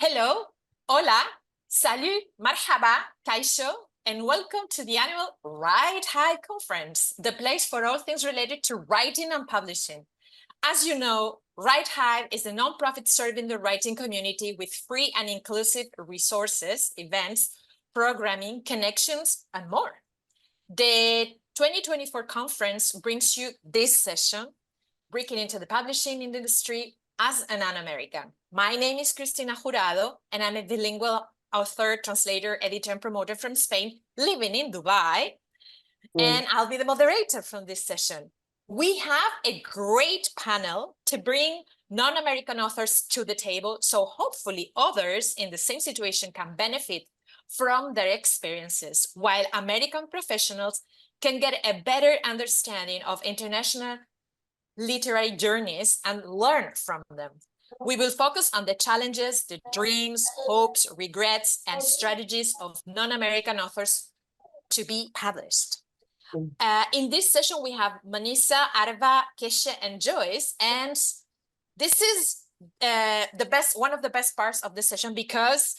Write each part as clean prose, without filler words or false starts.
Hello, hola, salut, marhaba, kaisho, and welcome to the annual WriteHive conference, the place for all things related to writing and publishing. As you know, WriteHive is a nonprofit serving the writing community with free and inclusive resources, events, programming, connections, and more. The 2024 conference brings you this session, Breaking into the Publishing Industry as an American. My name is Cristina Jurado, and I'm a bilingual author, translator, editor, and promoter from Spain, living in Dubai. And I'll be the moderator from this session. We have a great panel to bring non-American authors to the table, so hopefully others in the same situation can benefit from their experiences, while American professionals can get a better understanding of international literary journeys and learn from them. We will focus on the challenges, the dreams, hopes, regrets, and strategies of non-American authors to be published. In this session, we have Moniza, Arva, Keshe, and Joyce, and this is one of the best parts of the session because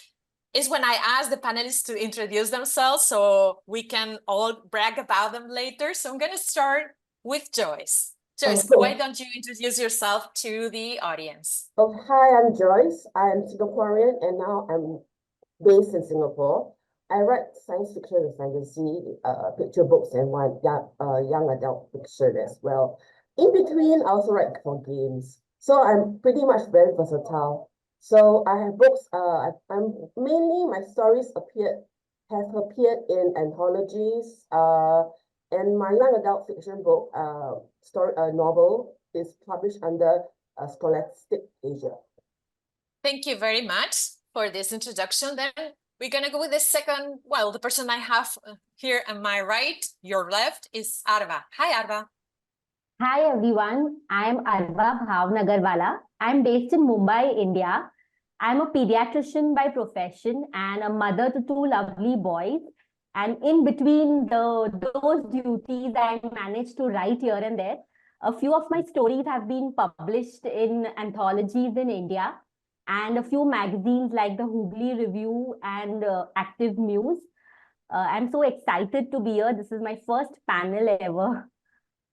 it's when I ask the panelists to introduce themselves so we can all brag about them later. So I'm going to start with Joyce. Joyce, why don't you introduce yourself to the audience? Oh, hi, I'm Joyce. I'm Singaporean and now I'm based in Singapore. I write science fiction and fantasy, picture books, and young adult fiction as well. In between, I also write for games. So I'm pretty much very versatile. So I have books. I'm mainly my stories have appeared in anthologies. And my young adult fiction book, novel, is published under Scholastic Asia. Thank you very much for this introduction. Then we're going to go with the second, the person I have here on my right, your left, is Arva. Hi, Arva. Hi, everyone. I'm Arva Bhavnagarwala. I'm based in Mumbai, India. I'm a pediatrician by profession and a mother to two lovely boys. And in between those duties, I managed to write here and there. A few of my stories have been published in anthologies in India and a few magazines like the Hooghly Review and Active Muse. I'm so excited to be here. This is my first panel ever.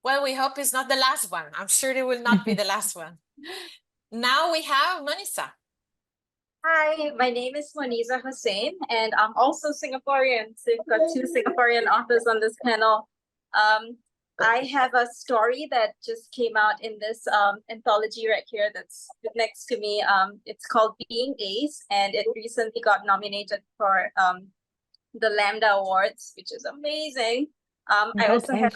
Well, we hope it's not the last one. I'm sure it will not be the last one. Now we have Moniza. Hi, my name is Moniza Hossain, and I'm also Singaporean. So we've got two Singaporean authors on this panel. I have a story that just came out in this anthology right here that's next to me. It's called Being Ace, and it recently got nominated for the Lambda Awards, which is amazing. I also have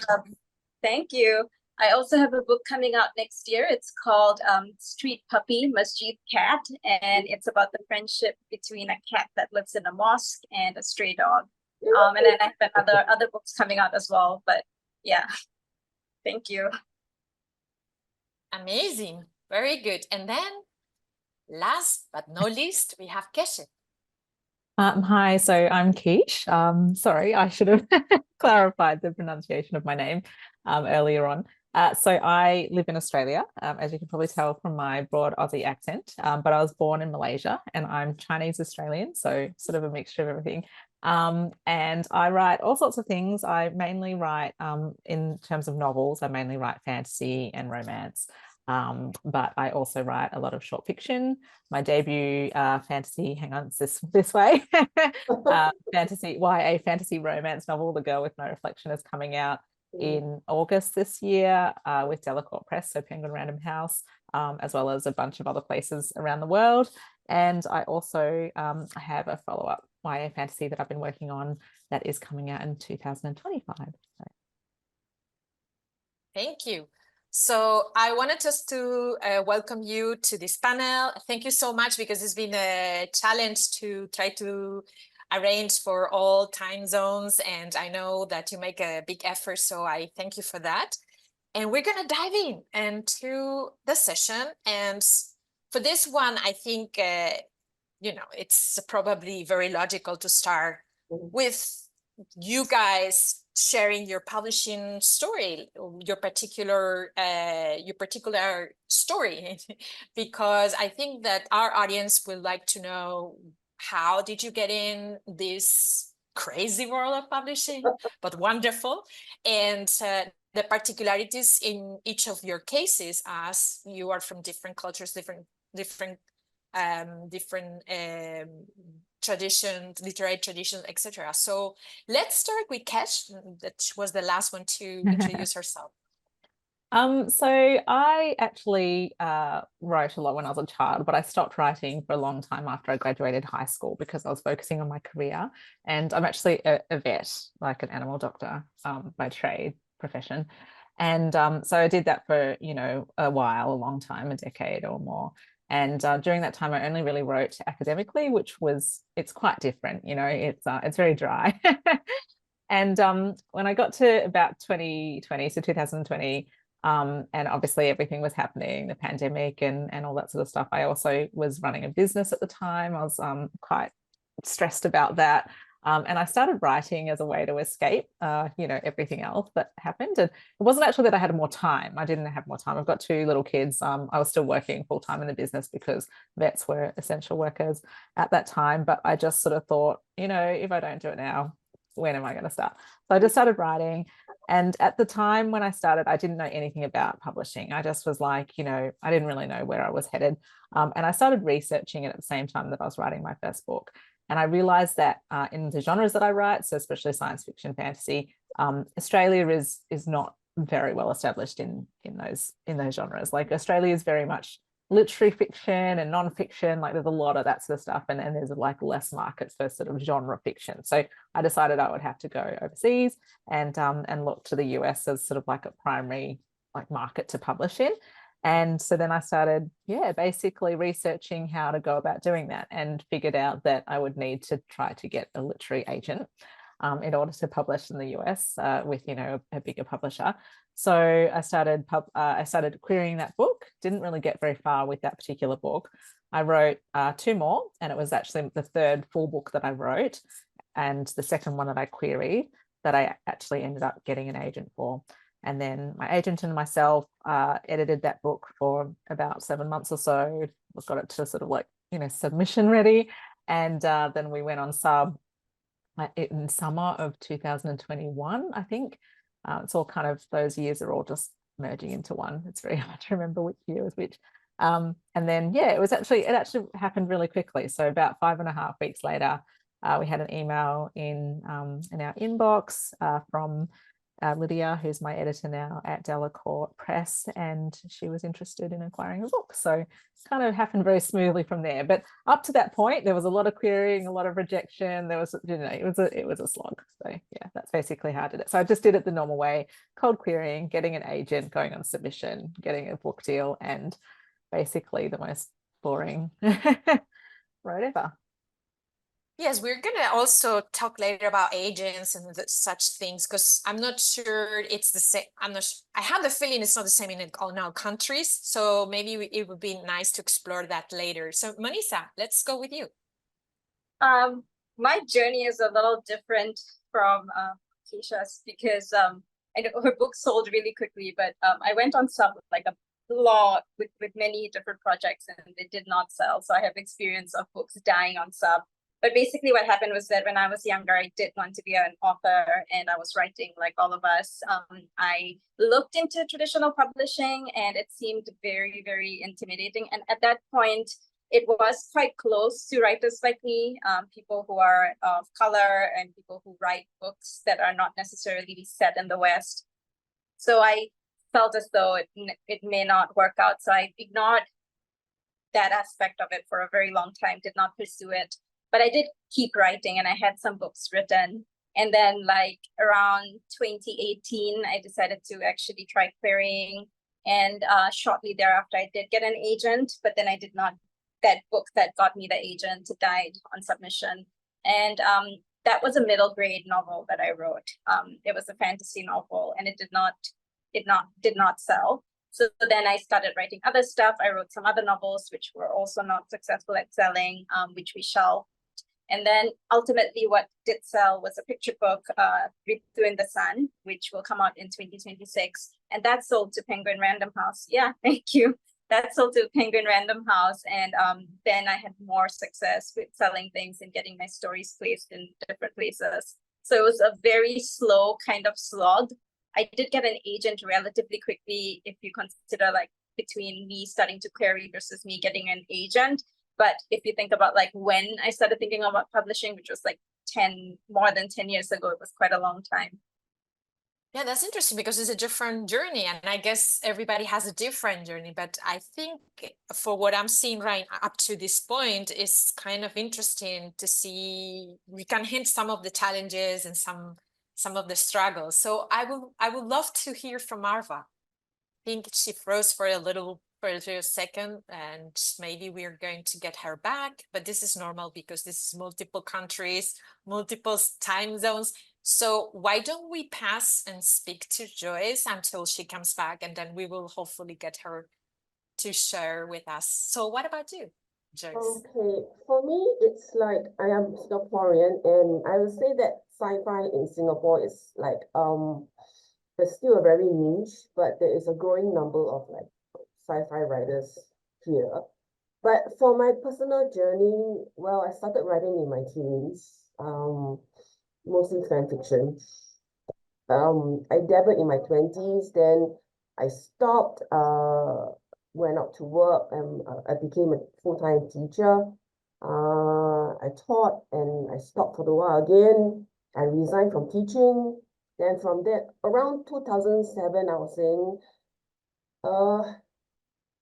thank you. I also have a book coming out next year. It's called Street Puppy, Masjid Cat, and it's about the friendship between a cat that lives in a mosque and a stray dog. And then I have other books coming out as well, but yeah, thank you. Amazing, very good. And then last but not least, we have Keshe. Hi, so I'm Keshe. Sorry, I should have clarified the pronunciation of my name earlier on. So I live in Australia, as you can probably tell from my broad Aussie accent, but I was born in Malaysia and I'm Chinese Australian, so sort of a mixture of everything. And I write all sorts of things. I mainly write, in terms of novels, I mainly write fantasy and romance. But I also write a lot of short fiction. My debut fantasy, hang on, it's this way, YA fantasy romance novel, The Girl with No Reflection, is coming out in August this year with Delacorte Press, so Penguin Random House, as well as a bunch of other places around the world. And I also have a follow-up YA fantasy that I've been working on that is coming out in 2025. So. Thank you. So I wanted just to welcome you to this panel. Thank you so much, because it's been a challenge to try to arrange for all time zones, and I know that you make a big effort, so I thank you for that. And we're going to dive into the session. And for this one, I think, it's probably very logical to start with you guys sharing your publishing story, your particular story, because I think that our audience would like to know, how did you get in this crazy world of publishing, but wonderful, and the particularities in each of your cases, as you are from different cultures, different traditions, literary traditions, etc. So let's start with Keshe, that was the last one to introduce herself. So I actually wrote a lot when I was a child, but I stopped writing for a long time after I graduated high school because I was focusing on my career. And I'm actually a vet, like an animal doctor by trade profession. And so I did that for, a while, a long time, a decade or more. And during that time, I only really wrote academically, it's quite different, it's very dry. And when I got to about 2020, so 2020, and obviously everything was happening, the pandemic and all that sort of stuff. I also was running a business at the time. I was quite stressed about that. And I started writing as a way to escape, everything else that happened. And it wasn't actually that I had more time. I didn't have more time. I've got 2 little kids. I was still working full time in the business because vets were essential workers at that time. But I just sort of thought, if I don't do it now, when am I going to start? So I just started writing. And at the time when I started, I didn't know anything about publishing. I just was like, I didn't really know where I was headed. And I started researching it at the same time that I was writing my first book. And I realized that in the genres that I write, so especially science fiction, fantasy, Australia is not very well established in those genres. Like Australia is very much literary fiction and non-fiction, like there's a lot of that sort of stuff, and there's like less market for sort of genre fiction. So I decided I would have to go overseas and look to the US as sort of like a primary like market to publish in. And so then I started, basically researching how to go about doing that, and figured out that I would need to try to get a literary agent in order to publish in the US with, a bigger publisher. So I started querying that book. Didn't really get very far with that particular book. I wrote 2 more, and it was actually the 3rd full book that I wrote, and the second one that I queried that I actually ended up getting an agent for. And then my agent and myself edited that book for about 7 months or so. We got it to sort of like, submission ready. And then we went on sub in summer of 2021, I think. It's all kind of, those years are all just merging into one. It's very hard to remember which year was which. And then, it actually happened really quickly. So about 5.5 weeks later, we had an email in our inbox from Lydia, who's my editor now at Delacour Press, and she was interested in acquiring a book. So it kind of happened very smoothly from there. But up to that point, there was a lot of querying, a lot of rejection. There was, it was a slog. So that's basically how I did it. So I just did it the normal way: cold querying, getting an agent, going on submission, getting a book deal, and basically the most boring road ever. Yes, we're going to also talk later about agents and such things, because I'm not sure it's the same. I have the feeling it's not the same in all countries. So maybe it would be nice to explore that later. So Moniza, let's go with you. My journey is a little different from Keshe's, because I know her book sold really quickly, but I went on sub like a lot with many different projects, and they did not sell. So I have experience of books dying on sub. But basically what happened was that when I was younger, I did want to be an author, and I was writing like all of us. I looked into traditional publishing, and it seemed very, very intimidating. And at that point, it was quite close to writers like me, people who are of color and people who write books that are not necessarily set in the West. So I felt as though it may not work out. So I ignored that aspect of it for a very long time, did not pursue it. But I did keep writing, and I had some books written. And then like around 2018, I decided to actually try querying. And shortly thereafter, I did get an agent, but then that book that got me the agent died on submission. And that was a middle grade novel that I wrote. It was a fantasy novel, and it did not sell. So then I started writing other stuff. I wrote some other novels, which were also not successful at selling, which we shelved. And then ultimately what did sell was a picture book, Ritu in the Sun, which will come out in 2026. And that sold to Penguin Random House. Yeah, thank you. That sold to Penguin Random House. And then I had more success with selling things and getting my stories placed in different places. So it was a very slow kind of slog. I did get an agent relatively quickly, if you consider like between me starting to query versus me getting an agent. But if you think about like when I started thinking about publishing, which was like more than 10 years ago, it was quite a long time. Yeah, that's interesting because it's a different journey, and I guess everybody has a different journey. But I think for what I'm seeing right up to this point is kind of interesting to see. We can hint some of the challenges and some of the struggles. So I would love to hear from Arva. I think she froze for a second, and maybe we're going to get her back. But this is normal because this is multiple countries, multiple time zones. So why don't we pass and speak to Joyce until she comes back, and then we will hopefully get her to share with us. So what about you, Joyce? Okay, for me, it's like I am Singaporean, and I would say that sci-fi in Singapore is like it's still a very niche, but there is a growing number of like sci-fi writers here. But for my personal journey, well, I started writing in my teens, mostly fan fiction. I dabbled in my 20s, then I stopped, went out to work, and I became a full-time teacher. I taught and I stopped for a while again. I resigned from teaching. Then from that, around 2007, I was saying,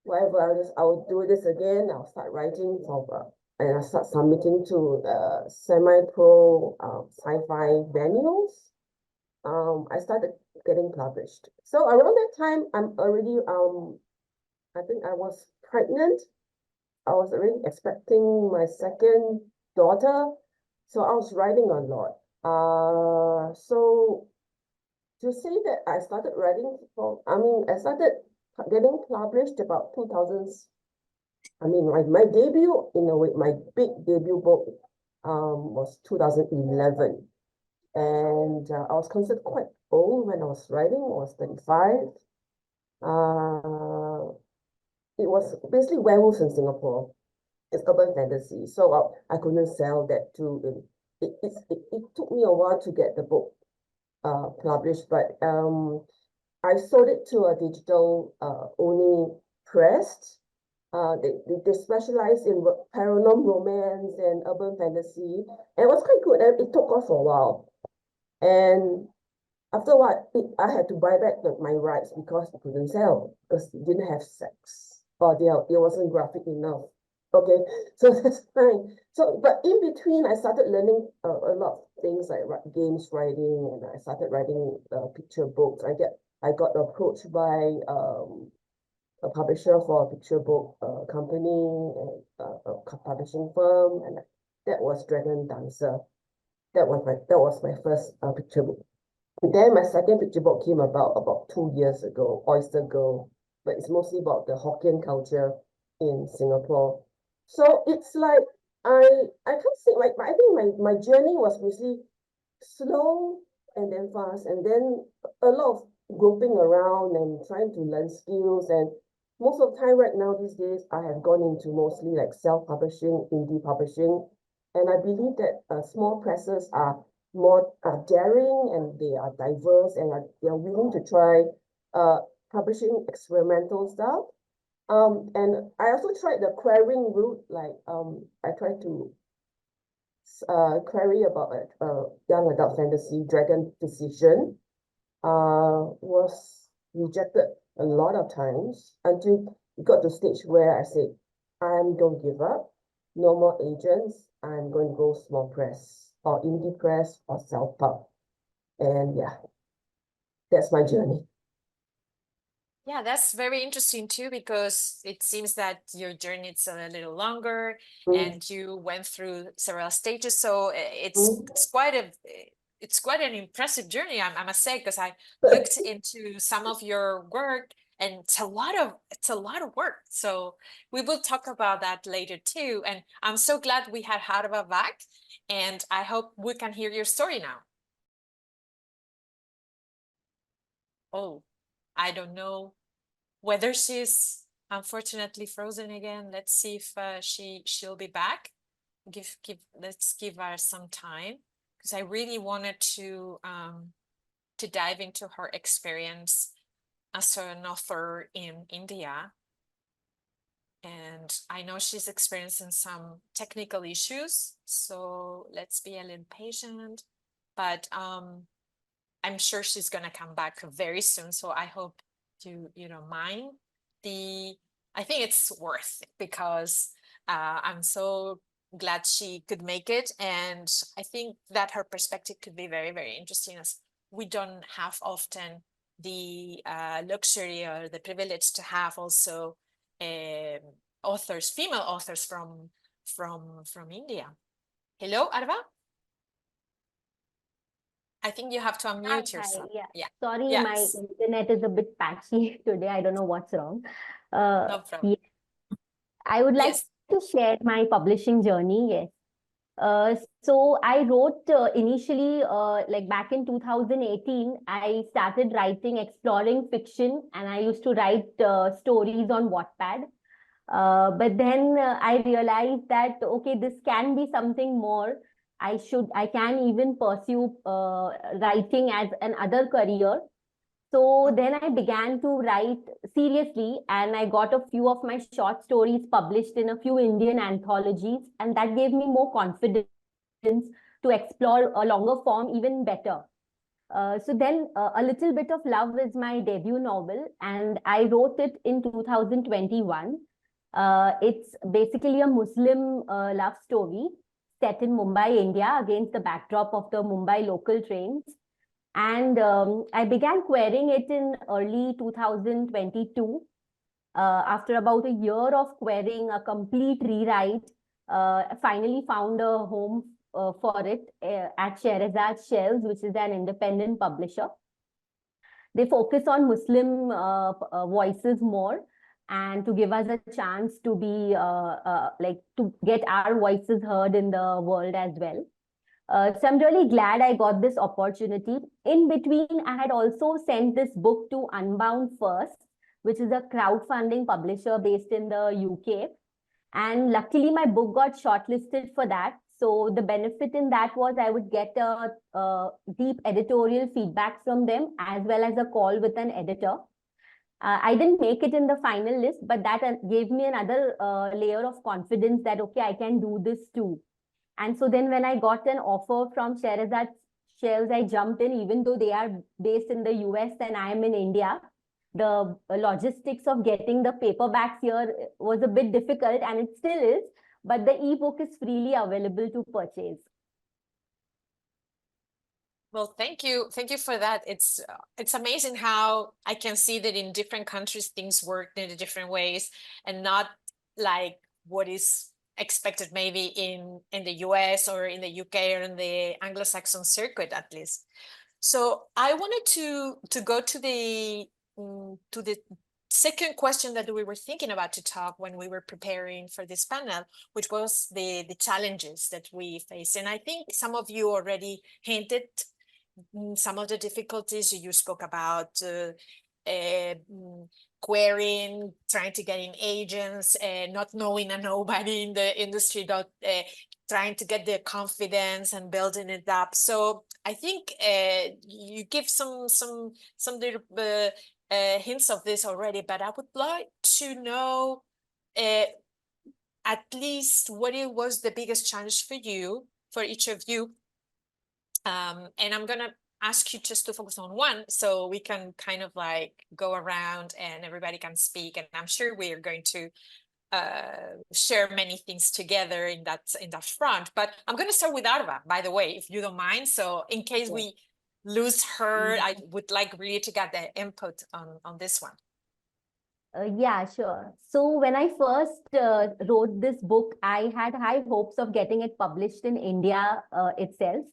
whatever, I'll do this again. I'll start writing and I'll start submitting to semi-pro sci-fi venues. I started getting published. So around that time, I'm already I think I was pregnant. I was already expecting my second daughter, so I was writing a lot. So to say that I started writing I started getting published about 2000s. My debut, in a way, my big debut book was 2011. And I was considered quite old when I was writing. I was 35. It was basically werewolves in Singapore. It's urban fantasy. So I couldn't sell that too. It took me a while to get the book published, but I sold it to a digital only press. They specialize in paranormal romance and urban fantasy, and it was quite good. And it took off for a while. And after a while, I had to buy back my rights because it couldn't sell, because it didn't have sex, or it wasn't graphic enough. Okay, so that's fine. So, but in between, I started learning a lot of things like games writing, and I started writing picture books. I got approached by a publisher for a picture book company and a publishing firm, and that was Dragon Dancer. That was my first picture book. And then my second picture book came about 2 years ago, Oyster Girl, but it's mostly about the Hokkien culture in Singapore. So it's like I can't say I think my journey was basically slow and then fast, and then a lot of groping around and trying to learn skills. And most of the time right now these days, I have gone into mostly like self-publishing, indie publishing. And I believe that small presses are more daring, and they are diverse, and they are willing to try publishing experimental stuff. And I also tried the querying route, like I tried to query about young adult fantasy, Dragon Decision, was rejected a lot of times until it got to the stage where I said, I'm going to give up, no more agents, I'm going to go small press or indie press or self-pub. And yeah, that's my journey. Yeah, that's very interesting too, because it seems that your journey is a little longer and you went through several stages. So it's quite an impressive journey, I must say, because I looked into some of your work and it's a lot of work. So we will talk about that later too. And I'm so glad we had Arva back, and I hope we can hear your story now. Oh, I don't know whether she's unfortunately frozen again. Let's see if she'll be back. Let's give her some time, because I really wanted to dive into her experience as an author in India. And I know she's experiencing some technical issues, so let's be a little patient. But I'm sure she's gonna come back very soon. So I hope you don't mind. I think it's worth it, because I'm so glad she could make it, and I think that her perspective could be very, very interesting, as we don't have often the luxury or the privilege to have also authors, female authors from India. Hello, Arva. I think you have to unmute yourself. Yeah. Yeah. Sorry, Yes. my internet is a bit patchy today. I don't know what's wrong. No problem. Yeah. I would like Yes. to share my publishing journey. Yes. So I wrote initially, like back in 2018, I started writing, exploring fiction, and I used to write stories on Wattpad. But then I realized that, okay, this can be something more. I can even pursue writing as another career. So then I began to write seriously, and I got a few of my short stories published in a few Indian anthologies, and that gave me more confidence to explore a longer form even better. So then A Little Bit of Love is my debut novel, and I wrote it in 2021. It's basically a Muslim love story set in Mumbai, India, against the backdrop of the Mumbai local trains. And I began querying it in early 2022. After about a year of querying, a complete rewrite, I finally found a home for it at Sherazad Shells, which is an independent publisher. They focus on Muslim voices more, and to give us a chance to be to get our voices heard in the world as well. So I'm really glad I got this opportunity. In between, I had also sent this book to Unbound First, which is a crowdfunding publisher based in the UK. And luckily, my book got shortlisted for that. So the benefit in that was I would get a deep editorial feedback from them, as well as a call with an editor. I didn't make it in the final list, but that gave me another layer of confidence that, okay, I can do this too. And so then when I got an offer from Sherazad Shells, I jumped in, even though they are based in the US and I am in India. The logistics of getting the paperbacks here was a bit difficult, and it still is, but the ebook is freely available to purchase. Well, thank you for that. It's amazing how I can see that in different countries things work in different ways, and not like what is expected maybe in the US or in the UK or in the Anglo-Saxon circuit, at least. So I wanted to go to the second question that we were thinking about to talk when we were preparing for this panel, which was the challenges that we face. And I think some of you already hinted some of the difficulties. You spoke about querying, trying to get in agents, not knowing nobody in the industry, trying to get the confidence and building it up. So I think you give some little hints of this already, but I would like to know at least what it was the biggest challenge for you, for each of you. And I'm gonna ask you just to focus on one, so we can kind of like go around and everybody can speak. And I'm sure we are going to share many things together in that front. But I'm going to start with Arva, by the way, if you don't mind. So in case we lose her, I would like really to get the input on this one. Yeah, sure. So when I first wrote this book, I had high hopes of getting it published in India itself.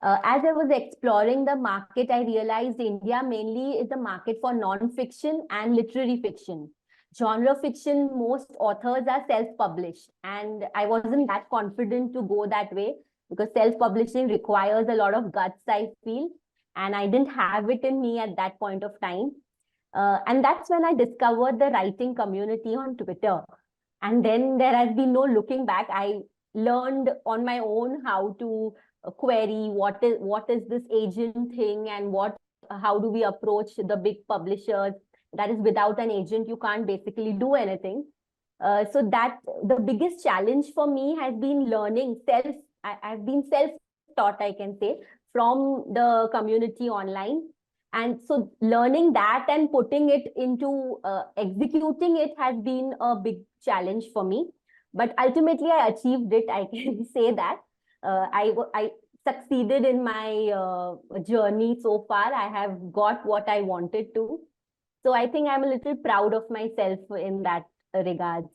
As I was exploring the market, I realized India mainly is a market for non-fiction and literary fiction. Genre fiction, most authors are self-published, and I wasn't that confident to go that way because self-publishing requires a lot of guts, I feel, and I didn't have it in me at that point of time. And that's when I discovered the writing community on Twitter. And then there has been no looking back. I learned on my own how to query what is this agent thing, and how do we approach the big publishers. That is, without an agent you can't basically do anything. So that the biggest challenge for me has been learning I've been self-taught, I can say, from the community online. And so learning that and putting it into executing it has been a big challenge for me. But ultimately I achieved it, I can say that. I succeeded in my journey so far. I have got what I wanted to. So I think I'm a little proud of myself in that regards.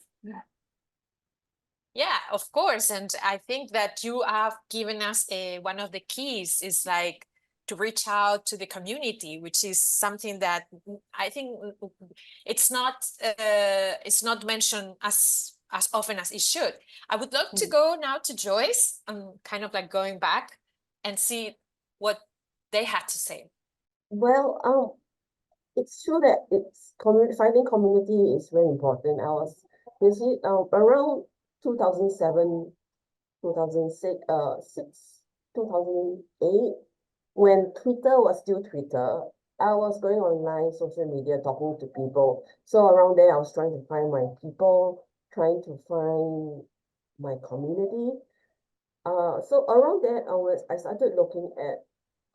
Yeah, of course. And I think that you have given us one of the keys is like to reach out to the community, which is something that I think it's not mentioned as often as it should. I would love to go now to Joyce and kind of like going back and see what they had to say. Well, it's true that finding community is very important. I was busy around 2007, 2006, 2008, when Twitter was still Twitter. I was going online, social media, talking to people. So around there, I was trying to find my people, trying to find my community. So around there, I started looking at.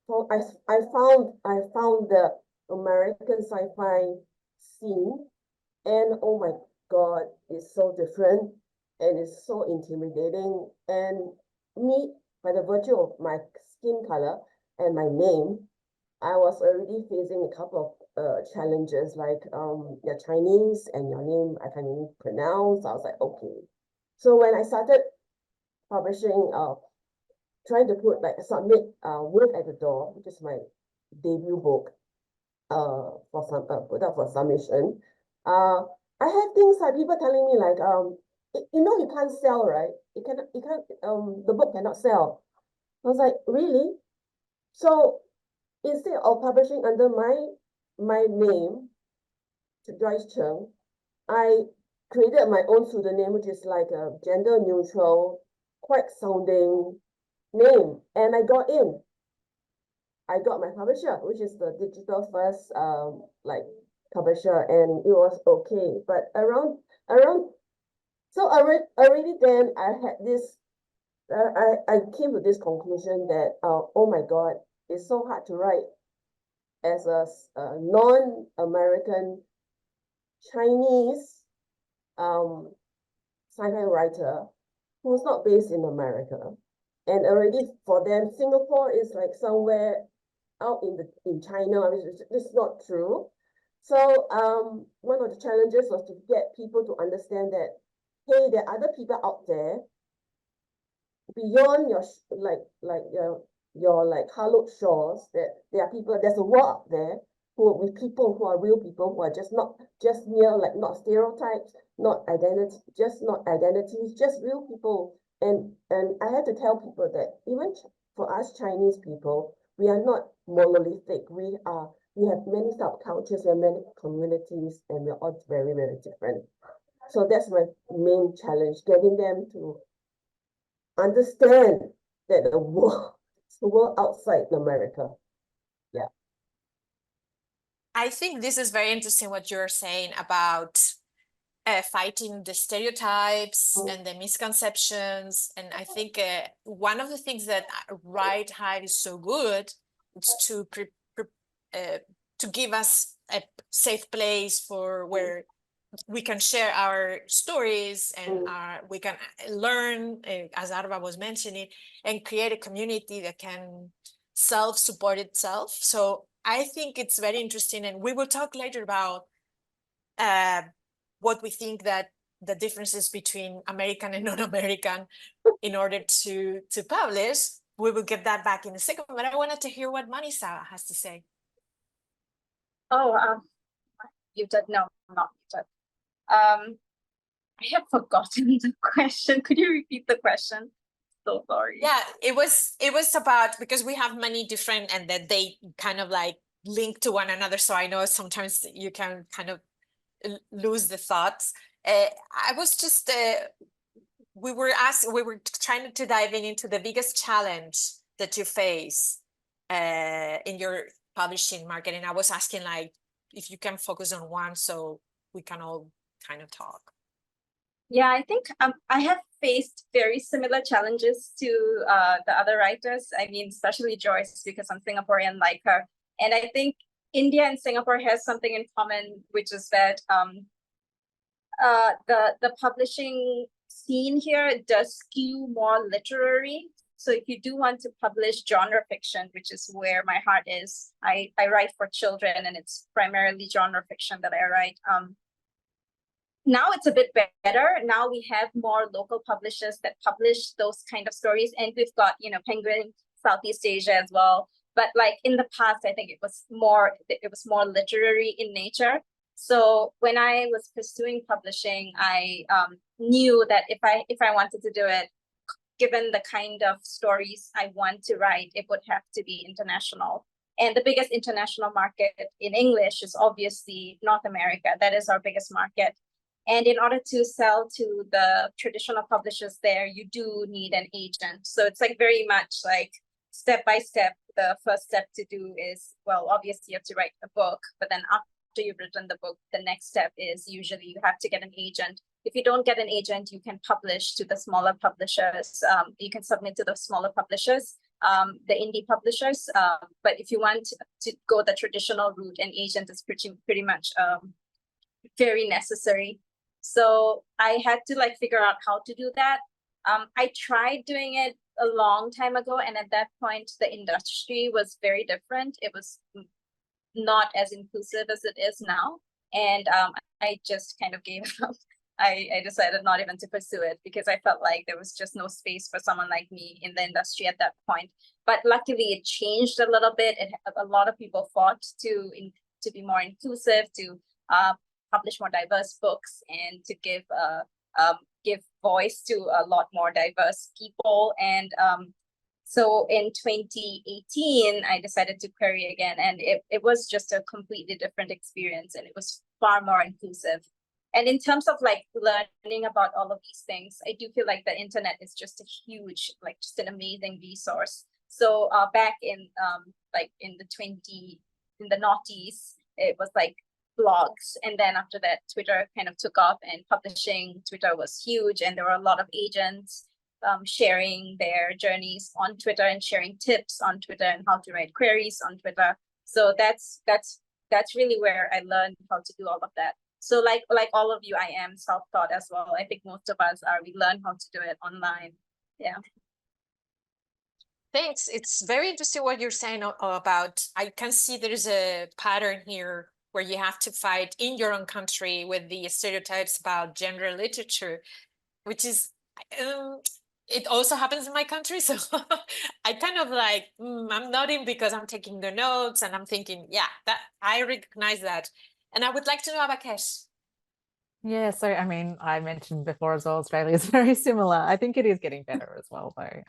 So I found the American sci-fi scene, and oh my God, it's so different and it's so intimidating. And me, by the virtue of my skin color and my name, I was already facing a couple of challenges, like you're Chinese and your name I can't even pronounce. I was like, okay. So when I started publishing, trying to submit Word at the Door, which is my debut book, put up for submission. I had things like people telling me like, you can't sell, right? The book cannot sell. I was like, really? So instead of publishing under my name, Joyce Chng, I created my own pseudonym, which is like a gender neutral, quite sounding name, and I got in. I got my publisher, which is the digital first publisher, and it was okay. But so already then I had this. I came to this conclusion that oh my God, it's so hard to write as a non-American Chinese sci-fi writer who's not based in America. And already for them, Singapore is like somewhere out in China. It's not true. So one of the challenges was to get people to understand that, hey, there are other people out there beyond your hallowed shores. That there are people. There's a world out there with people who are real people, who are just mere not stereotypes, not identity, not identities, just real people. And I had to tell people that even for us Chinese people, we are not monolithic. We have many subcultures, we have many communities, and we're all very, very different. So that's my main challenge, getting them to understand that the world outside America. Yeah. I think this is very interesting what you're saying about fighting the stereotypes and the misconceptions. And I think one of the things that WriteHive is so good is to give us a safe place for where we can share our stories and we can learn, as Arva was mentioning, and create a community that can self-support itself. So I think it's very interesting, and we will talk later about what we think that the differences between American and non-American in order to publish. we will get that back in a second, but I wanted to hear what Moniza has to say. Oh, muted. No, not muted. I have forgotten the question. Could you repeat the question? So sorry. Yeah, it was about, because we have many different, and that they kind of like link to one another. So I know sometimes you can kind of lose the thoughts. I was just we were trying to dive into the biggest challenge that you face in your publishing market, and I was asking like if you can focus on one so we can all kind of talk. Yeah, I think I have faced very similar challenges to the other writers. I mean, especially Joyce, because I'm Singaporean like her. And I think India and Singapore has something in common, which is that the publishing scene here does skew more literary. So if you do want to publish genre fiction, which is where my heart is, I write for children, and it's primarily genre fiction that I write. Now it's a bit better. Now we have more local publishers that publish those kind of stories, and we've got, you know, Penguin Southeast Asia as well. But like in the past, I think it was more literary in nature. So when I was pursuing publishing, I knew that if I wanted to do it, given the kind of stories I want to write, it would have to be international. And the biggest international market in English is obviously North America. That is our biggest market. And in order to sell to the traditional publishers there, you do need an agent. So it's like very much like step by step. The first step to do is, well, obviously you have to write a book, but then after you've written the book, the next step is usually you have to get an agent. If you don't get an agent, you can publish to the smaller publishers. You can submit to the smaller publishers, the indie publishers. But if you want to go the traditional route, an agent is pretty much very necessary. So I had to like figure out how to do that. I tried doing it a long time ago, and at that point, the industry was very different. It was not as inclusive as it is now. And I just kind of gave up. I decided not even to pursue it because I felt like there was just no space for someone like me in the industry at that point. But luckily, it changed a little bit. A lot of people fought to be more inclusive, to publish more diverse books, and to give voice to a lot more diverse people. And so in 2018, I decided to query again, and it was just a completely different experience, and it was far more inclusive. And in terms of like learning about all of these things, I do feel like the internet is just a huge, like just an amazing resource. So back in like in the noughties, it was like blogs, and then after that Twitter kind of took off, and publishing Twitter was huge, and there were a lot of agents sharing their journeys on Twitter and sharing tips on Twitter and how to write queries on Twitter. So that's really where I learned how to do all of that. So like all of you, I am self-taught as well. I think most of us are. We learn how to do it online. Yeah. Thanks. It's very interesting what you're saying about, I can see there's a pattern here where you have to fight in your own country with the stereotypes about genre literature, which is, it also happens in my country. So I kind of like, I'm nodding because I'm taking the notes and I'm thinking, yeah, that I recognize that. And I would like to know about Keshe. Yeah, so I mean, I mentioned before as well, Australia is very similar. I think it is getting better as well, though,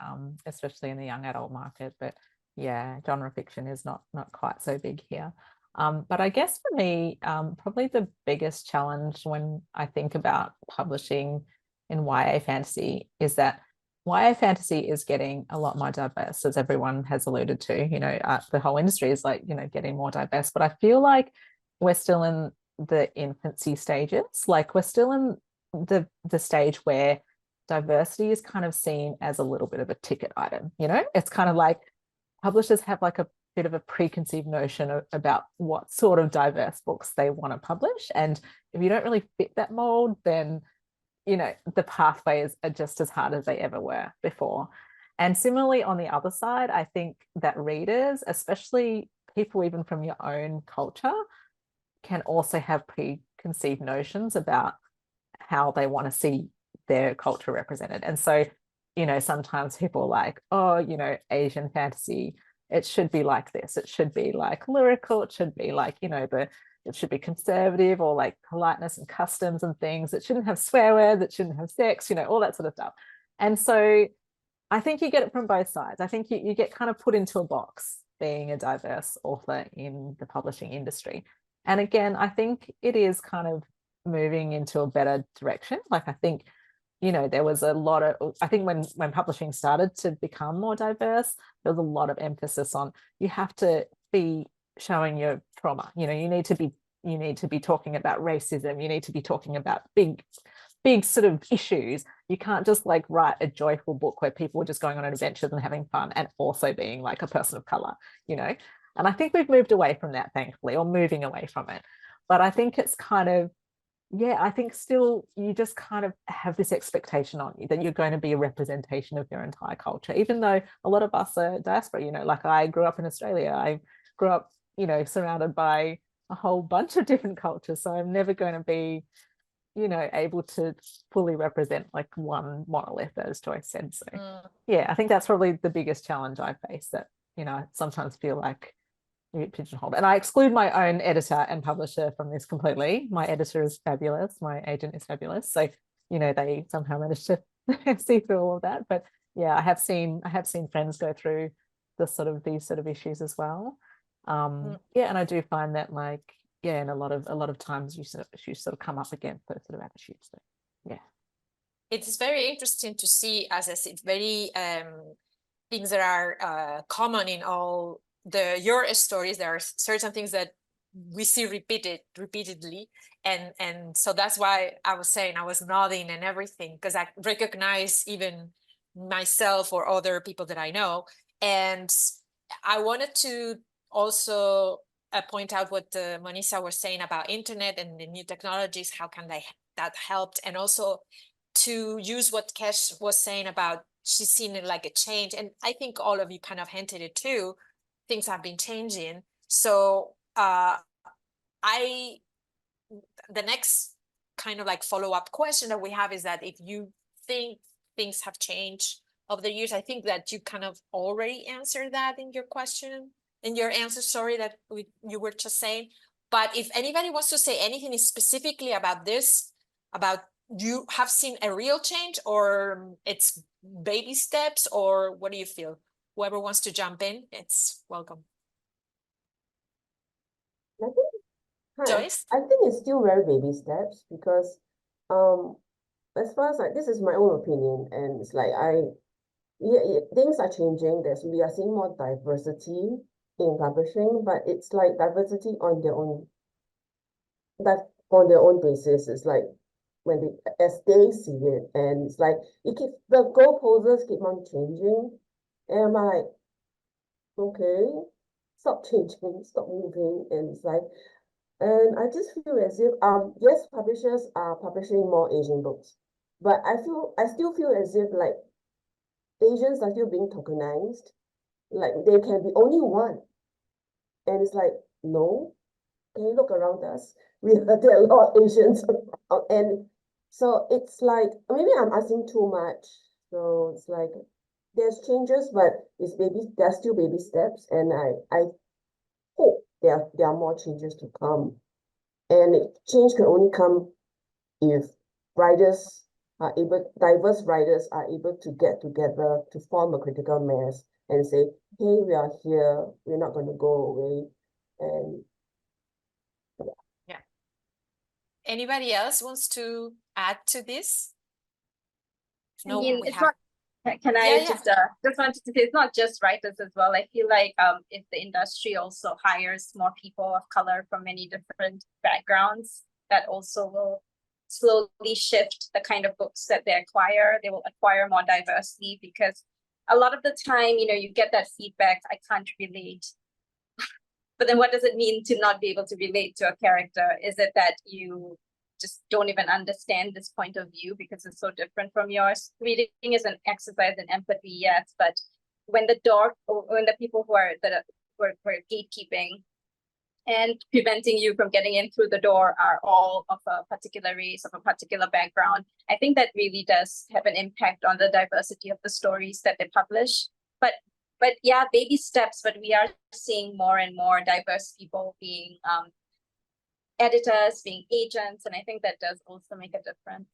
especially in the young adult market. But yeah, genre fiction is not quite so big here. But I guess for me, probably the biggest challenge when I think about publishing in YA fantasy is that YA fantasy is getting a lot more diverse, as everyone has alluded to. You know, the whole industry is like, you know, getting more diverse. But I feel like we're still in the infancy stages. Like we're still in the stage where diversity is kind of seen as a little bit of a ticket item. You know, it's kind of like publishers have like a bit of a preconceived notion about what sort of diverse books they want to publish, and if you don't really fit that mold, then you know the pathways are just as hard as they ever were before. And similarly on the other side, I think that readers, especially people even from your own culture, can also have preconceived notions about how they want to see their culture represented. And so you know, sometimes people are like, oh, you know, Asian fantasy, it should be like this. It should be like lyrical. It should be like, you know, it should be conservative, or like politeness and customs and things. It shouldn't have swear words. It shouldn't have sex, you know, all that sort of stuff. And so I think you get it from both sides. I think you get kind of put into a box being a diverse author in the publishing industry. And again, I think it is kind of moving into a better direction. Like, I think, you know, there was a lot of, I think when publishing started to become more diverse, there was a lot of emphasis on, you have to be showing your trauma. You know, you need to be talking about racism. You need to be talking about big sort of issues. You can't just like write a joyful book where people are just going on adventures and having fun and also being like a person of color, you know. And I think we've moved away from that, thankfully, or moving away from it. But I think it's kind of, yeah, I think still you just kind of have this expectation on you that you're going to be a representation of your entire culture, even though a lot of us are diaspora. You know, like I grew up in Australia. I grew up, you know, surrounded by a whole bunch of different cultures. So I'm never going to be, you know, able to fully represent like one monolith, as Joyce said. So yeah, I think that's probably the biggest challenge I face, that, you know, I sometimes feel like you get pigeonholed. And I exclude my own editor and publisher from this completely. My editor is fabulous. My agent is fabulous. So, you know, they somehow managed to see through all of that. But yeah, I have seen friends go through these sort of issues as well. Yeah, and I do find that, like, yeah, and a lot of times you sort of come up against those sort of attitudes. So yeah, it's very interesting to see, as I said, very things that are common in all your stories. There are certain things that we see repeatedly, and so that's why I was saying, I was nodding and everything, because I recognize even myself or other people that I know. And I wanted to also point out what Moniza was saying about internet and the new technologies, how can that helped, and also to use what Keshe was saying about she's seen it like a change, and I think all of you kind of hinted it too, things have been changing. So the next kind of like follow-up question that we have is that if you think things have changed over the years, I think that you kind of already answered that in your question, in your answer, sorry, that you were just saying. But if anybody wants to say anything specifically about this, about you have seen a real change, or it's baby steps, or what do you feel? Whoever wants to jump in, it's welcome. I think, Joyce? I think it's still very baby steps, because as far as, like, this is my own opinion, and it's like things are changing. We are seeing more diversity in publishing, but it's like diversity on their own basis. It's like as they see it, and it's like the goalposts keep on changing, and I'm like, okay, stop changing, stop moving. And it's like, and I just feel as if yes, publishers are publishing more Asian books, but I still feel as if, like, Asians are still being tokenized, like there can be only one. And it's like, no, can you look around us? There are a lot of Asians around, and so it's like, maybe I'm asking too much. So it's like, there's changes, but there's still baby steps, and I hope there are more changes to come. And change can only come if diverse writers are able to get together to form a critical mass and say, hey, we are here, we're not going to go away. And yeah. Anybody else wants to add to this? No, I mean, it's not. Can I just wanted to say, it's not just writers as well. I feel like if the industry also hires more people of color from many different backgrounds, that also will slowly shift the kind of books that they acquire. They will acquire more diversely, because a lot of the time, you know, you get that feedback, I can't relate. But then what does it mean to not be able to relate to a character? Is it that you just don't even understand this point of view because it's so different from yours? Reading is an exercise in empathy, yes, but when the people who are gatekeeping and preventing you from getting in through the door are all of a particular race, of a particular background. I think that really does have an impact on the diversity of the stories that they publish. But yeah, baby steps, but we are seeing more and more diverse people being editors, being agents, and I think that does also make a difference.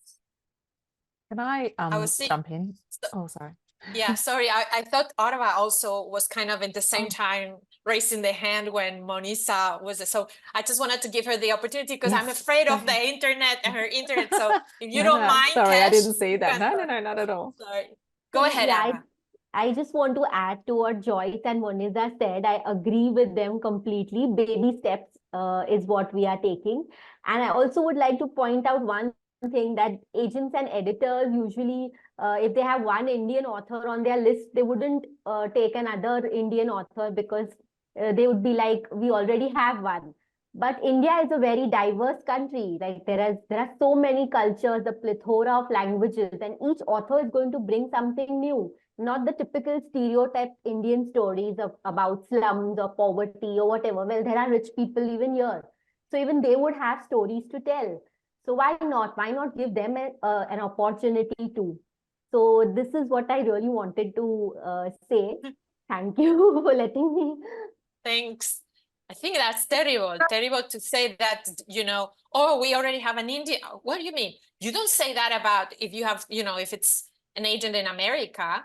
Can I was jump in? Oh, sorry. Yeah, sorry. I thought Arva also was kind of at the same time raising the hand when Moniza was. So I just wanted to give her the opportunity because I'm afraid of the internet and her internet. So if you don't mind, sorry, I Kesh, didn't see you that. can No, not at all. Sorry. Go ahead, Yeah, Arva. I just want to add to what Joyce and Moniza said. I agree with them completely. Baby steps is what we are taking. And I also would like to point out one thing, that agents and editors usually, if they have one Indian author on their list, they wouldn't take another Indian author because they would be like, we already have one. But India is a very diverse country. Like there are so many cultures, the plethora of languages, and each author is going to bring something new, not the typical stereotype Indian stories about slums or poverty or whatever. Well, there are rich people even here. So even they would have stories to tell. So why not? Why not give them an opportunity too? So this is what I really wanted to say. Thank you for letting me. Thanks. I think that's terrible to say that, oh, we already have an Indian. What do you mean? You don't say that about if you have, if it's an agent in America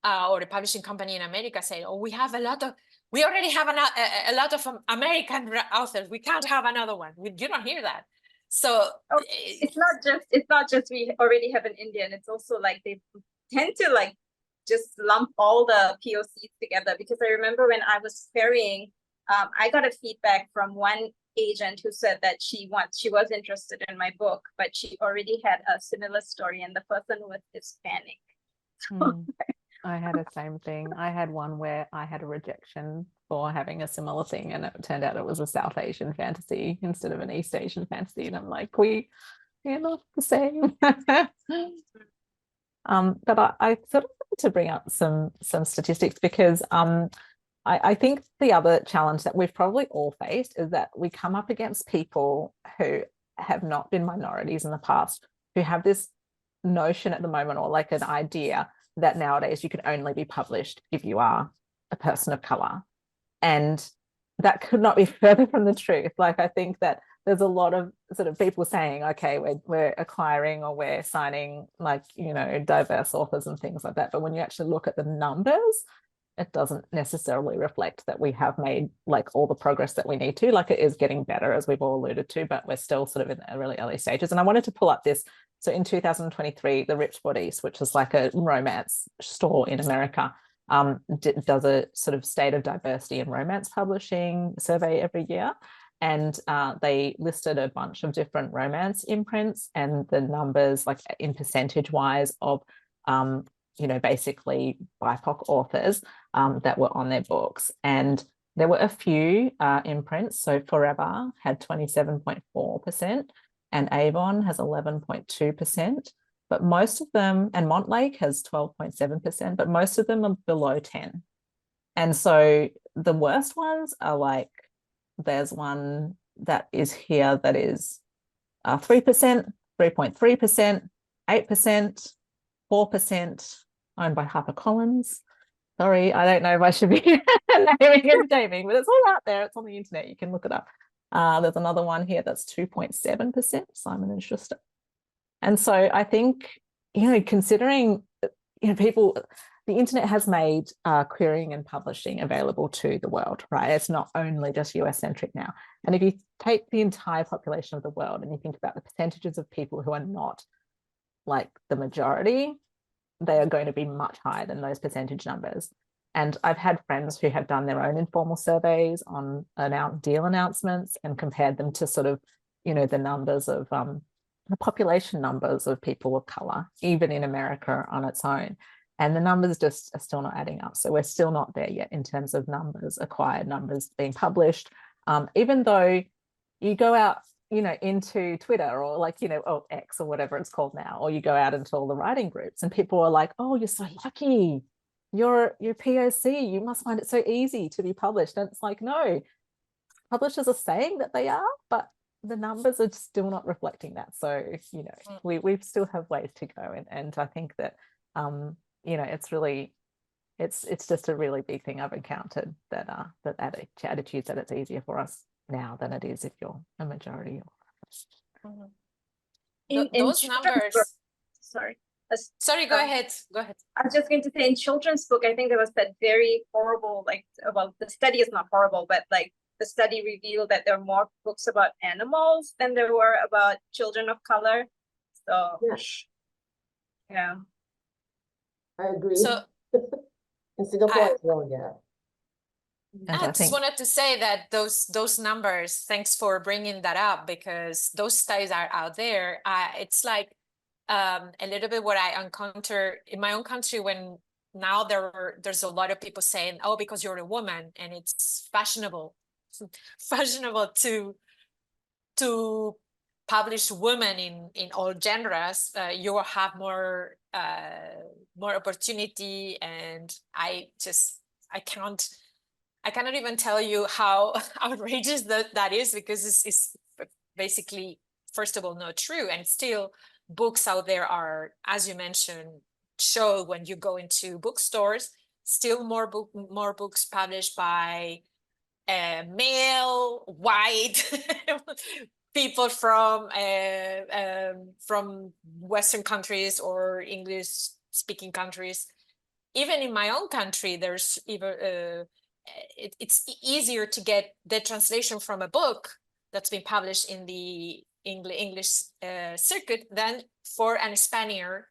or a publishing company in America say, oh, we already have a lot of American authors. We can't have another one. You don't hear that. So it's not just we already have an Indian. It's also like they tend to like just lump all the POCs together, because I remember when I was querying, I got a feedback from one agent who said that she was interested in my book, but she already had a similar story and the person was Hispanic. I had the same thing. I had one where I had a rejection for having a similar thing, and it turned out it was a South Asian fantasy instead of an East Asian fantasy. And I'm like, we're not the same. But I sort of wanted to bring up some statistics because I think the other challenge that we've probably all faced is that we come up against people who have not been minorities in the past, who have this notion at the moment, or like an idea that nowadays you can only be published if you are a person of color. And that could not be further from the truth. Like, I think that there's a lot of sort of people saying, okay, we're acquiring or we're signing like, diverse authors and things like that. But when you actually look at the numbers, it doesn't necessarily reflect that we have made like all the progress that we need to. Like, it is getting better, as we've all alluded to, but we're still sort of in the really early stages. And I wanted to pull up this. So in 2023, the Rich Bodies, which is like a romance store in America, does a sort of state of diversity in romance publishing survey every year. And they listed a bunch of different romance imprints and the numbers, like in percentage wise, of basically BIPOC authors that were on their books. And there were a few imprints. So Forever had 27.4%, and Avon has 11.2%. But most of them, and Montlake has 12.7%, but most of them are below 10. And so the worst ones are like, there's one that is here that is 3%, 3.3%, 8%, 4%, owned by HarperCollins. Sorry, I don't know if I should be naming and shaming, but it's all out there. It's on the internet. You can look it up. There's another one here that's 2.7%, Simon & Schuster. And so I think, considering, people, the internet has made querying and publishing available to the world, right? It's not only just US-centric now. And if you take the entire population of the world and you think about the percentages of people who are not like the majority, they are going to be much higher than those percentage numbers. And I've had friends who have done their own informal surveys on deal announcements and compared them to sort of, the numbers of the population numbers of people of color, even in America on its own. And the numbers just are still not adding up. So we're still not there yet in terms of numbers, acquired numbers being published. Even though you go out, into Twitter or like, or X or whatever it's called now, or you go out into all the writing groups and people are like, oh, you're so lucky. You're POC. You must find it so easy to be published. And it's like, no, publishers are saying that they are, but the numbers are still not reflecting that. So, you know, we still have ways to go. And I think that, you know, it's just a really big thing I've encountered, that attitudes that it's easier for us now than it is if you're a majority. Those numbers. Sorry. Sorry, go ahead. Go ahead. I was just going to say, in children's book, I think there was that very horrible, like, well, the study is not horrible, but like the study revealed that there are more books about animals than there were about children of color. So, yeah. I agree. So in Singapore as well, yeah. And I just wanted to say that those numbers, thanks for bringing that up, because those studies are out there. It's like a little bit what I encounter in my own country, when now there's a lot of people saying, oh, because you're a woman and it's fashionable to publish women in all genres, you will have more opportunity. And I cannot even tell you how outrageous that is, because it's basically, first of all, not true. And still, books out there are, as you mentioned, show when you go into bookstores, still more books published by male, white people from Western countries or English-speaking countries. Even in my own country, there's even it's easier to get the translation from a book that's been published in the English circuit than for an Spaniard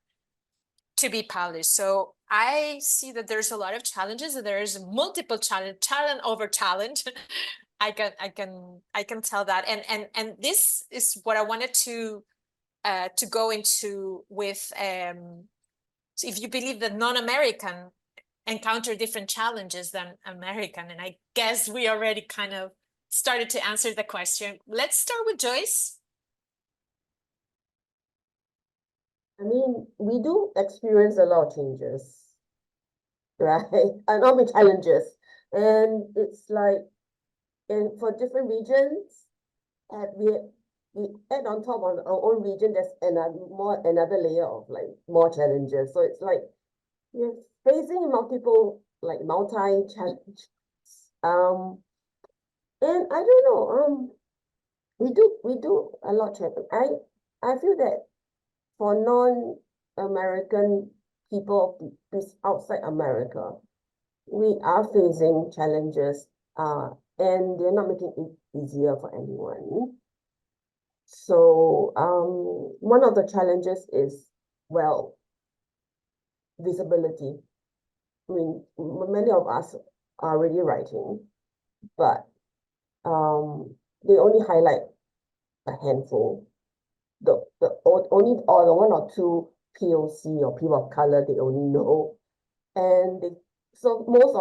to be published. So I see that there's a lot of challenges. There's multiple challenge over challenge. I can tell that. And this is what I wanted to go into with. So if you believe that non-American encounter different challenges than American, and I guess we already kind of started to answer the question. Let's start with Joyce. I mean, we do experience a lot of changes, right? And not many challenges. And it's like, and for different regions, we add on top of our own region, there's another layer of like more challenges. So it's like you're facing multiple, like multi-challenges. And I don't know, we do a lot of challenge. I feel that for non-American people outside America, we are facing challenges, and they're not making it easier for anyone. So one of the challenges is, well, visibility. I mean, many of us are already writing, but they only highlight a handful. The one or two POC or people of color they only know, and so most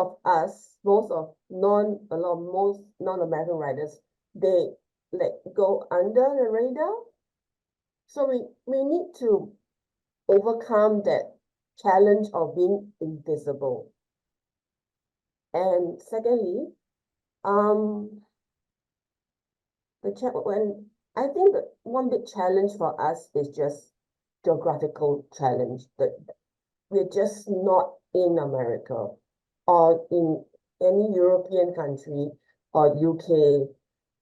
non-American writers, they like go under the radar. So we need to overcome that challenge of being invisible. And secondly, I think that one big challenge for us is just geographical challenge, that we're just not in America or in any European country or UK,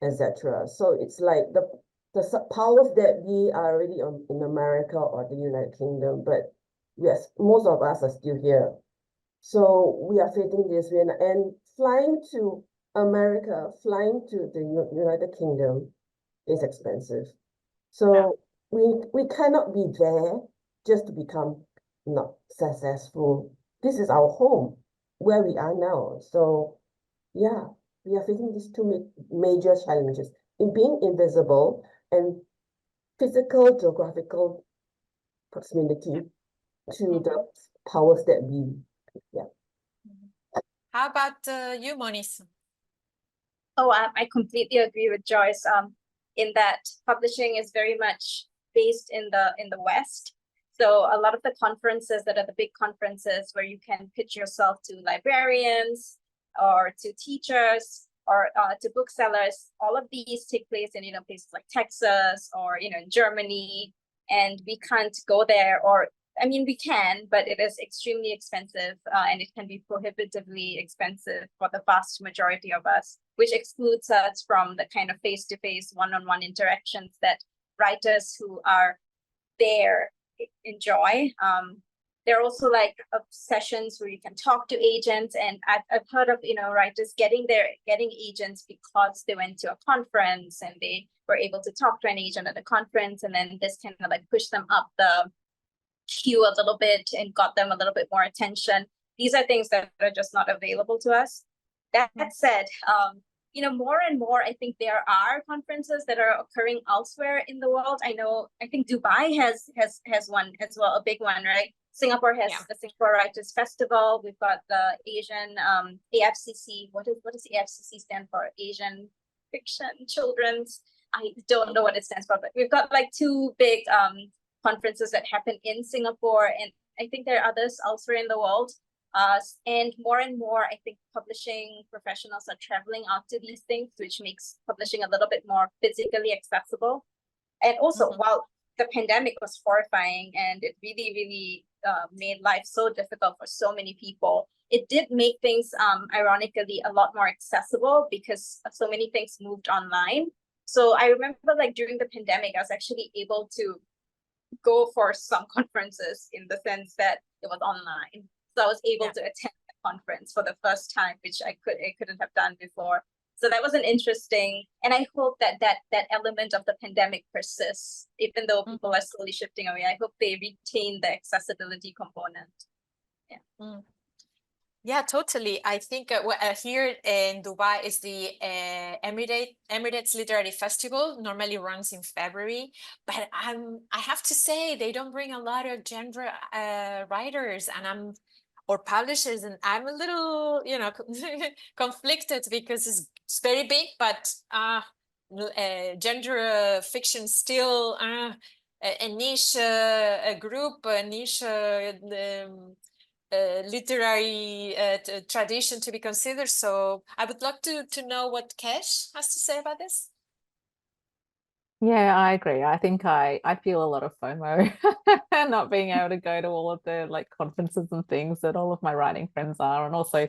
etc. So it's like the powers that we are already in America or the United Kingdom, but yes, most of us are still here. So we are facing this, and flying to America, flying to the United Kingdom is expensive. So we cannot be there just to become not successful. This is our home, where we are now. So yeah, we are facing these two major challenges in being invisible and physical, geographical proximity to the powers that be. Yeah. How about you, Moniza? Oh, I completely agree with Joyce. In that publishing is very much based in the West. So a lot of the conferences that are the big conferences where you can pitch yourself to librarians or to teachers, or to booksellers, all of these take place in, places like Texas or, in Germany, and we can't go there, or, I mean, we can, but it is extremely expensive, and it can be prohibitively expensive for the vast majority of us, which excludes us from the kind of face-to-face, one-on-one interactions that writers who are there enjoy. There are also like sessions where you can talk to agents, and I've heard of writers getting agents because they went to a conference and they were able to talk to an agent at a conference, and then this kind of like pushed them up the queue a little bit and got them a little bit more attention. These are things that are just not available to us. That said, more and more, I think there are conferences that are occurring elsewhere in the world. I think Dubai has one as well, a big one, right? Singapore has the Singapore Writers Festival. We've got the Asian AFCC. What does the AFCC stand for? Asian Fiction Children's. I don't know what it stands for, but we've got like two big conferences that happen in Singapore, and I think there are others elsewhere in the world. And more, I think publishing professionals are traveling out to these things, which makes publishing a little bit more physically accessible. And also, while the pandemic was horrifying and it really, really made life so difficult for so many people, it did make things, ironically, a lot more accessible because so many things moved online. So I remember like during the pandemic, I was actually able to go for some conferences in the sense that it was online. So I was able to attend the conference for the first time, which I couldn't have done before. So that was an interesting, and I hope that element of the pandemic persists, even though people are slowly shifting away. I hope they retain the accessibility component. Yeah. Yeah, totally. I think here in Dubai is the Emirates Literary Festival. Normally runs in February, but I have to say they don't bring a lot of genre writers or publishers, and I'm a little conflicted because it's very big, but genre fiction still a niche group, a niche. Literary tradition to be considered. So I would love to know what Keshe has to say about this. Yeah, I agree. I think I feel a lot of FOMO not being able to go to all of the like conferences and things that all of my writing friends are, and also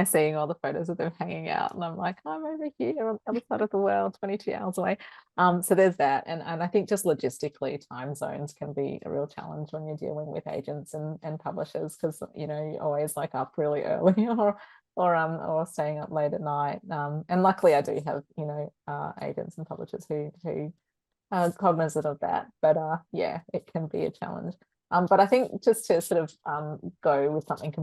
seeing all the photos of them hanging out, and I'm like, I'm over here on the other side of the world, 22 hours away. So there's that, and I think just logistically time zones can be a real challenge when you're dealing with agents and publishers, because you're always like up really early or staying up late at night, and luckily I do have agents and publishers who are cognizant of that, but yeah, it can be a challenge. But I think just to sort of go with something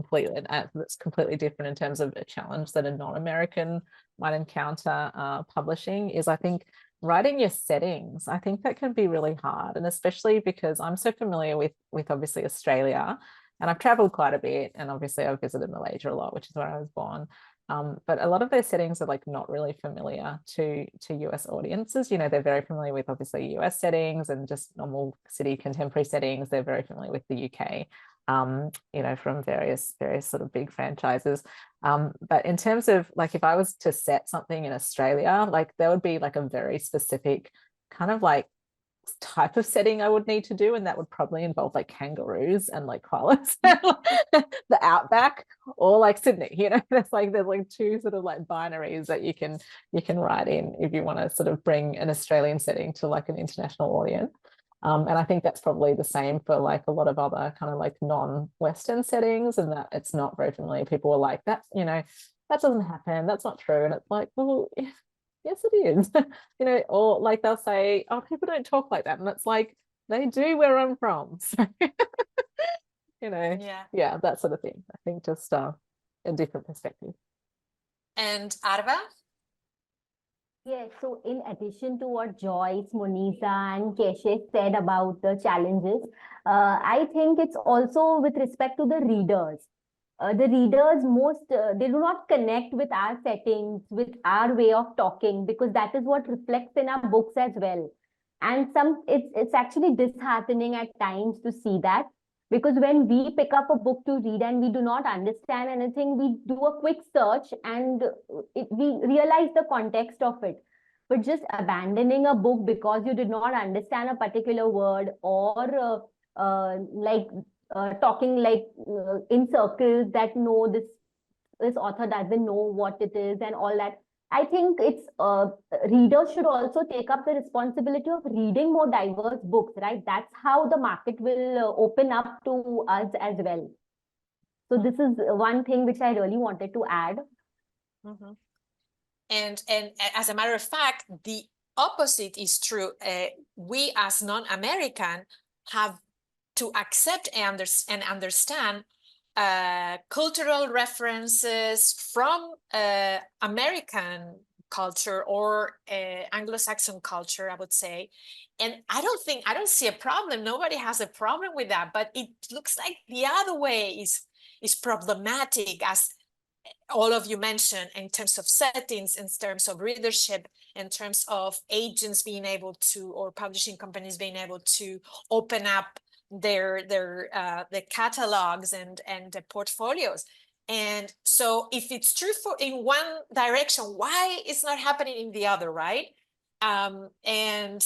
that's completely different in terms of a challenge that a non-American might encounter publishing is, I think, writing your settings. I think that can be really hard, and especially because I'm so familiar with obviously Australia, and I've traveled quite a bit, and obviously I've visited Malaysia a lot, which is where I was born. But a lot of their settings are like not really familiar to US audiences. They're very familiar with obviously US settings and just normal city contemporary settings. They're very familiar with the UK, from various sort of big franchises. But in terms of like, if I was to set something in Australia, like there would be like a very specific kind of like type of setting I would need to do, and that would probably involve like kangaroos and like koalas, the outback, or like Sydney. There's like two sort of like binaries that you can write in if you want to sort of bring an Australian setting to like an international audience. And I think that's probably the same for like a lot of other kind of like non-Western settings, and that it's not very familiar. People are like, that doesn't happen, that's not true. And it's like, well, yes, it is. Or like they'll say, oh, people don't talk like that. And it's like, they do where I'm from. So, yeah, that sort of thing. I think just a different perspective. And Arva? Yes, so in addition to what Joyce, Moniza, and Keshe said about the challenges, I think it's also with respect to the readers. The readers they do not connect with our settings, with our way of talking, because that is what reflects in our books as well. And it's actually disheartening at times to see that. Because when we pick up a book to read and we do not understand anything, we do a quick search and we realize the context of it. But just abandoning a book because you did not understand a particular word, or talking in circles that no, this author doesn't know what it is and all that. I think it's readers should also take up the responsibility of reading more diverse books, right? That's how the market will open up to us as well. So this is one thing which I really wanted to add. Mm-hmm. And as a matter of fact, the opposite is true. We as non-American have to accept and understand cultural references from American culture or Anglo-Saxon culture, I would say. And I don't see a problem. Nobody has a problem with that, but it looks like the other way is problematic, as all of you mentioned, in terms of settings, in terms of readership, in terms of agents being able to, or publishing companies being able to open up the catalogs and the portfolios. And so if it's true for in one direction, why it's not happening in the other, right? And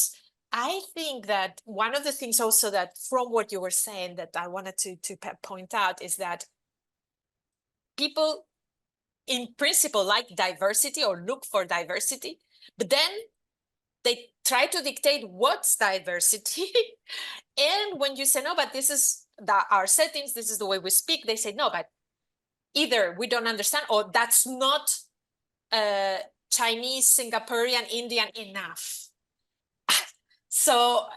I think that one of the things also that from what you were saying that I wanted to point out is that people in principle like diversity or look for diversity, but then they try to dictate what's diversity. And when you say, no, but this is our settings, this is the way we speak, they say, no, but either we don't understand or that's not Chinese, Singaporean, Indian enough. So,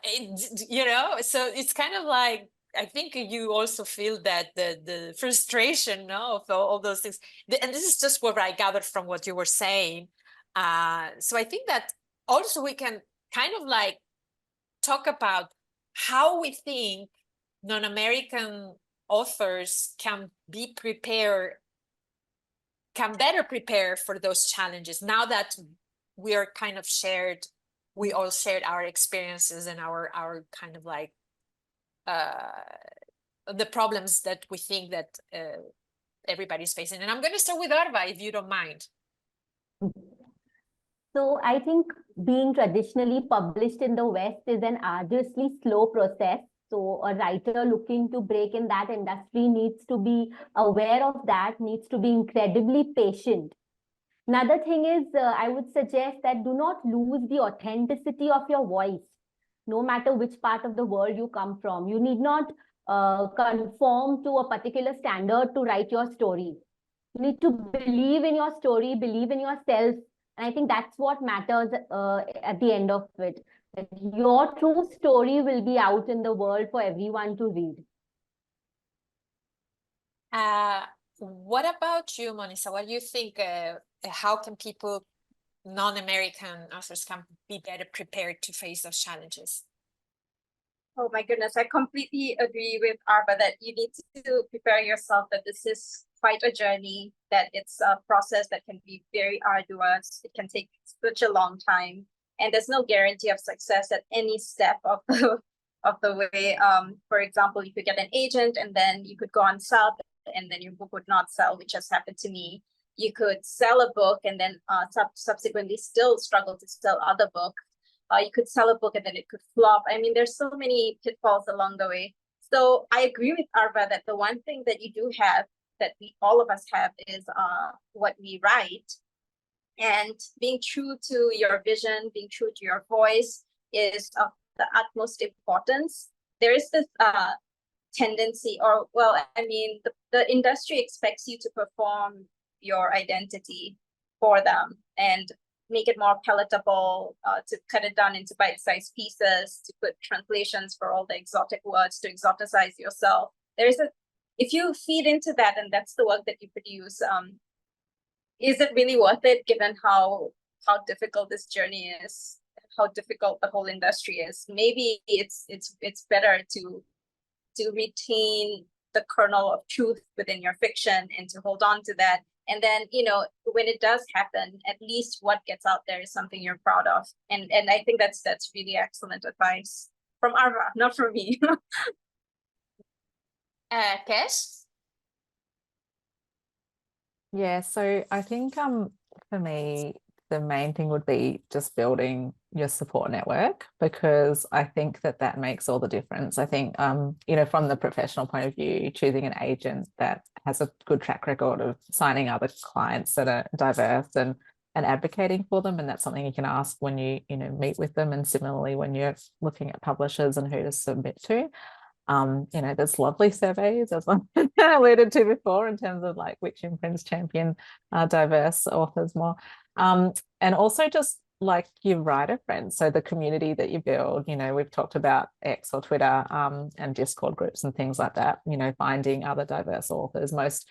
so it's kind of like, I think you also feel that the frustration, no, of all those things. And this is just what I gathered from what you were saying. So I think that also we can kind of like talk about how we think non-American authors can better prepare for those challenges now that we are kind of we all shared our experiences and our kind of like the problems that we think that everybody's facing. And I'm going to start with Arva, if you don't mind. So I think being traditionally published in the West is an arduously slow process. So a writer looking to break in that industry needs to be aware of that, needs to be incredibly patient. Another thing is, I would suggest that do not lose the authenticity of your voice, no matter which part of the world you come from. You need not conform to a particular standard to write your story. You need to believe in your story, believe in yourself. And I think that's what matters at the end of it. That your true story will be out in the world for everyone to read. What about you, Moniza? What do you think? How can people, non-American authors, can be better prepared to face those challenges? Oh my goodness, I completely agree with Arva that you need to prepare yourself that this is quite a journey, that it's a process that can be very arduous. It can take such a long time, and there's no guarantee of success at any step of the way. For example, you could get an agent and then you could go on sell, and then your book would not sell, which has happened to me. You could sell a book and then subsequently still struggle to sell other books. You could sell a book and then it could flop. I mean, there's so many pitfalls along the way. So I agree with Arva that the one thing that you do have, that all of us have, is what we write. And being true to your vision, being true to your voice is of the utmost importance. There is this tendency, or well, I mean, the industry expects you to perform your identity for them and make it more palatable, to cut it down into bite-sized pieces, to put translations for all the exotic words, to exoticize yourself. If you feed into that and that's the work that you produce, is it really worth it given how difficult this journey is, how difficult the whole industry is? Maybe it's better to retain the kernel of truth within your fiction and to hold on to that. And then, when it does happen, at least what gets out there is something you're proud of. And I think that's really excellent advice from Arva, not from me. Kesh? Yeah, so I think for me, the main thing would be just building your support network, because I think that that makes all the difference. I think you know, from the professional point of view, choosing an agent that has a good track record of signing other clients that are diverse and advocating for them, and that's something you can ask when you know, meet with them, and similarly when you're looking at publishers and who to submit to. You know, there's lovely surveys, as I alluded to before, in terms of like which imprints champion diverse authors more. And also just like your writer friends, so the community that you build. You know, we've talked about X or Twitter and Discord groups and things like that. You know, finding other diverse authors. Most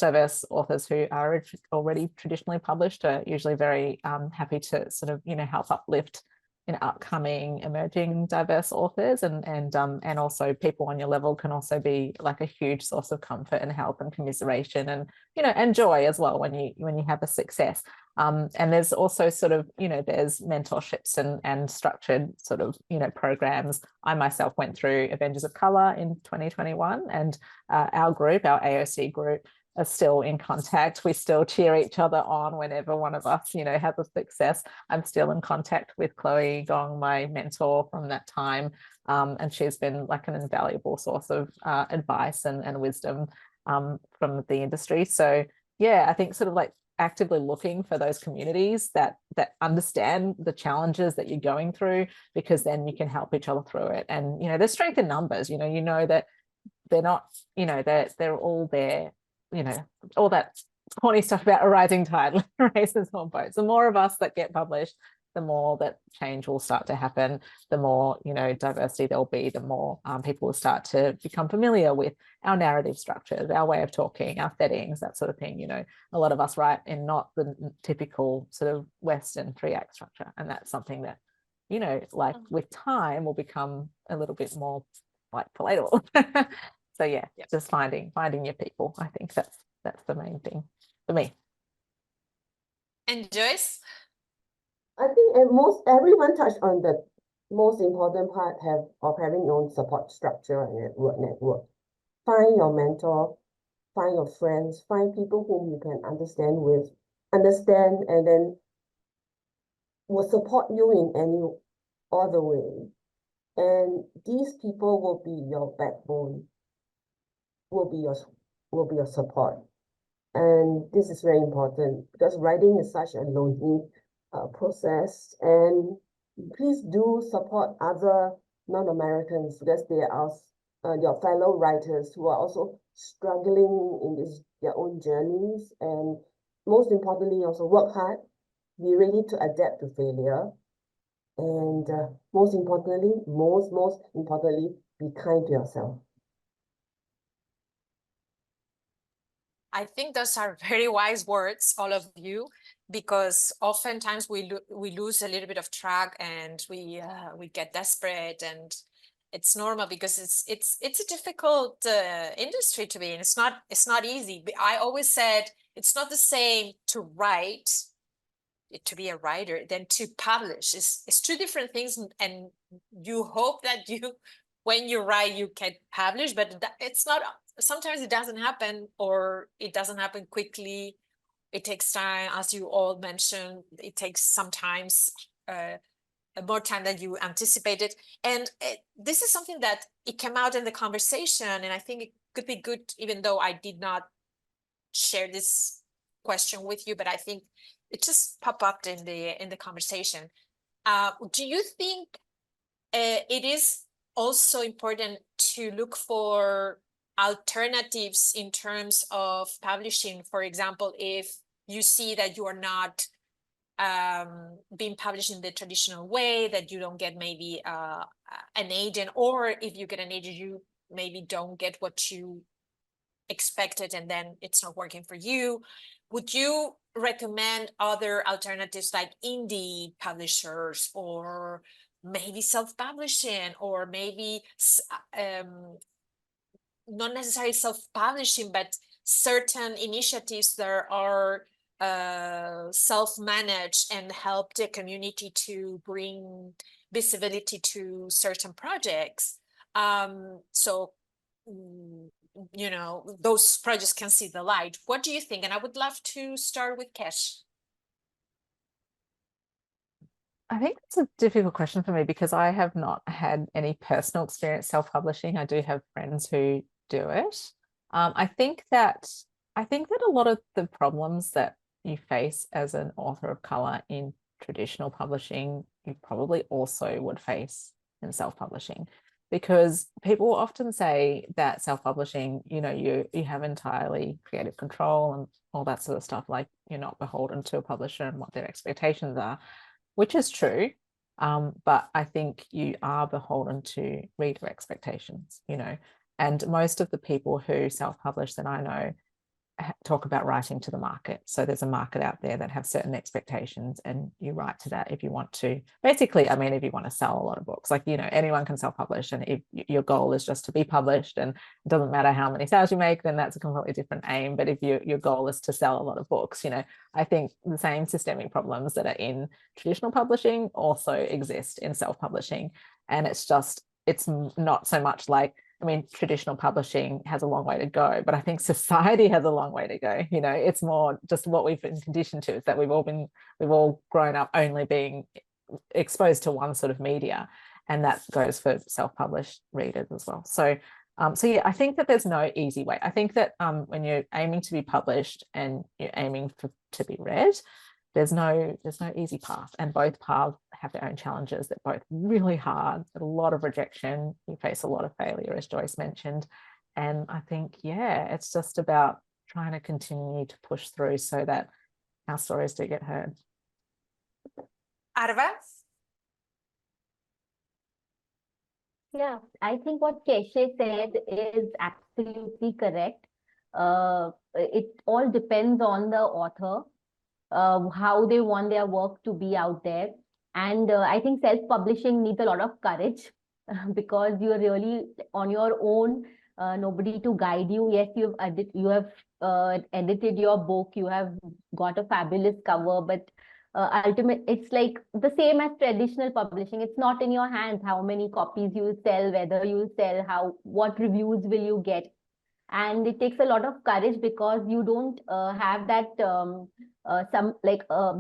diverse authors who are already traditionally published are usually very happy to sort of, you know, help uplift in upcoming emerging diverse authors, and also people on your level can also be like a huge source of comfort and help and commiseration, and you know, and joy as well when you have a success. And there's also sort of, you know, there's mentorships and structured sort of, you know, programs. I myself went through Avengers of Color in 2021, and our group, our AOC group, are still in contact. We still cheer each other on whenever one of us, you know, has a success. I'm still in contact with Chloe Gong, my mentor from that time. And she's been like an invaluable source of advice and wisdom from the industry. So yeah, I think sort of like actively looking for those communities that understand the challenges that you're going through, because then you can help each other through it. And, you know, there's strength in numbers. You know that they're not, you know, they're all there. You know, all that corny stuff about a rising tide raises all boats. The more of us that get published, the more that change will start to happen. The more, you know, diversity there'll be, the more people will start to become familiar with our narrative structures, our way of talking, our settings, that sort of thing. You know, a lot of us write in not the typical sort of Western 3-act structure, and that's something that, you know, like with time will become a little bit more like palatable. So yeah, just finding your people. I think that's the main thing for me. And Joyce? I think everyone touched on the most important part of having your own support structure and network. Find your mentor, find your friends, find people whom you can understand and then will support you in any other way. And these people will be your backbone, will be your support. And this is very important because writing is such a lonely process. And please do support other non-Americans, because they are your fellow writers who are also struggling in their own journeys. And most importantly, also work hard, be ready to adapt to failure. And most importantly, be kind to yourself. I think those are very wise words, all of you, because oftentimes we lose a little bit of track, and we get desperate, and it's normal because it's a difficult industry to be in. It's not easy. I always said it's not the same to write, to be a writer, than to publish. It's two different things, and you hope that when you write you can publish, but it's not. Sometimes it doesn't happen, or it doesn't happen quickly. It takes time, as you all mentioned. It takes sometimes more time than you anticipated. And this is something that it came out in the conversation, and I think it could be good, even though I did not share this question with you, but I think it just popped up in the conversation. Do you think it is also important to look for alternatives in terms of publishing? For example, if you see that you are not being published in the traditional way, that you don't get maybe an agent, or if you get an agent, you maybe don't get what you expected, and then it's not working for you. Would you recommend other alternatives like indie publishers, or maybe self-publishing, or maybe not necessarily self-publishing, but certain initiatives that are self-managed and help the community to bring visibility to certain projects? So you know, those projects can see the light. What do you think? And I would love to start with Keshe. I think it's a difficult question for me because I have not had any personal experience self-publishing. I do have friends who do it. I think that a lot of the problems that you face as an author of color in traditional publishing, you probably also would face in self-publishing, because people often say that self-publishing, you know, you have entirely creative control and all that sort of stuff, like you're not beholden to a publisher and what their expectations are, which is true. But I think you are beholden to reader expectations, you know, and most of the people who self-publish that I know talk about writing to the market. So there's a market out there that have certain expectations, and you write to that if you want to. Basically, I mean, if you want to sell a lot of books, like, you know, anyone can self-publish, and if your goal is just to be published and it doesn't matter how many sales you make, then that's a completely different aim. But if your goal is to sell a lot of books, you know, I think the same systemic problems that are in traditional publishing also exist in self-publishing. And it's not so much like, I mean, traditional publishing has a long way to go, but I think society has a long way to go. You know, it's more just what we've been conditioned to, is that we've all grown up only being exposed to one sort of media, and that goes for self-published readers as well. So yeah, I think that there's no easy way. I think that when you're aiming to be published and you're aiming to be read, there's no easy path, and both paths have their own challenges. They're both really hard, a lot of rejection, you face a lot of failure, as Joyce mentioned. And I think, yeah, it's just about trying to continue to push through so that our stories do get heard. Arva? Yeah, I think what Keshe said is absolutely correct. It all depends on the author, how they want their work to be out there. And I think self-publishing needs a lot of courage because you're really on your own, nobody to guide you. Yes, you have edited your book, you have got a fabulous cover, but ultimately it's like the same as traditional publishing. It's not in your hands how many copies you sell, whether you sell, what reviews will you get. And it takes a lot of courage because you don't have that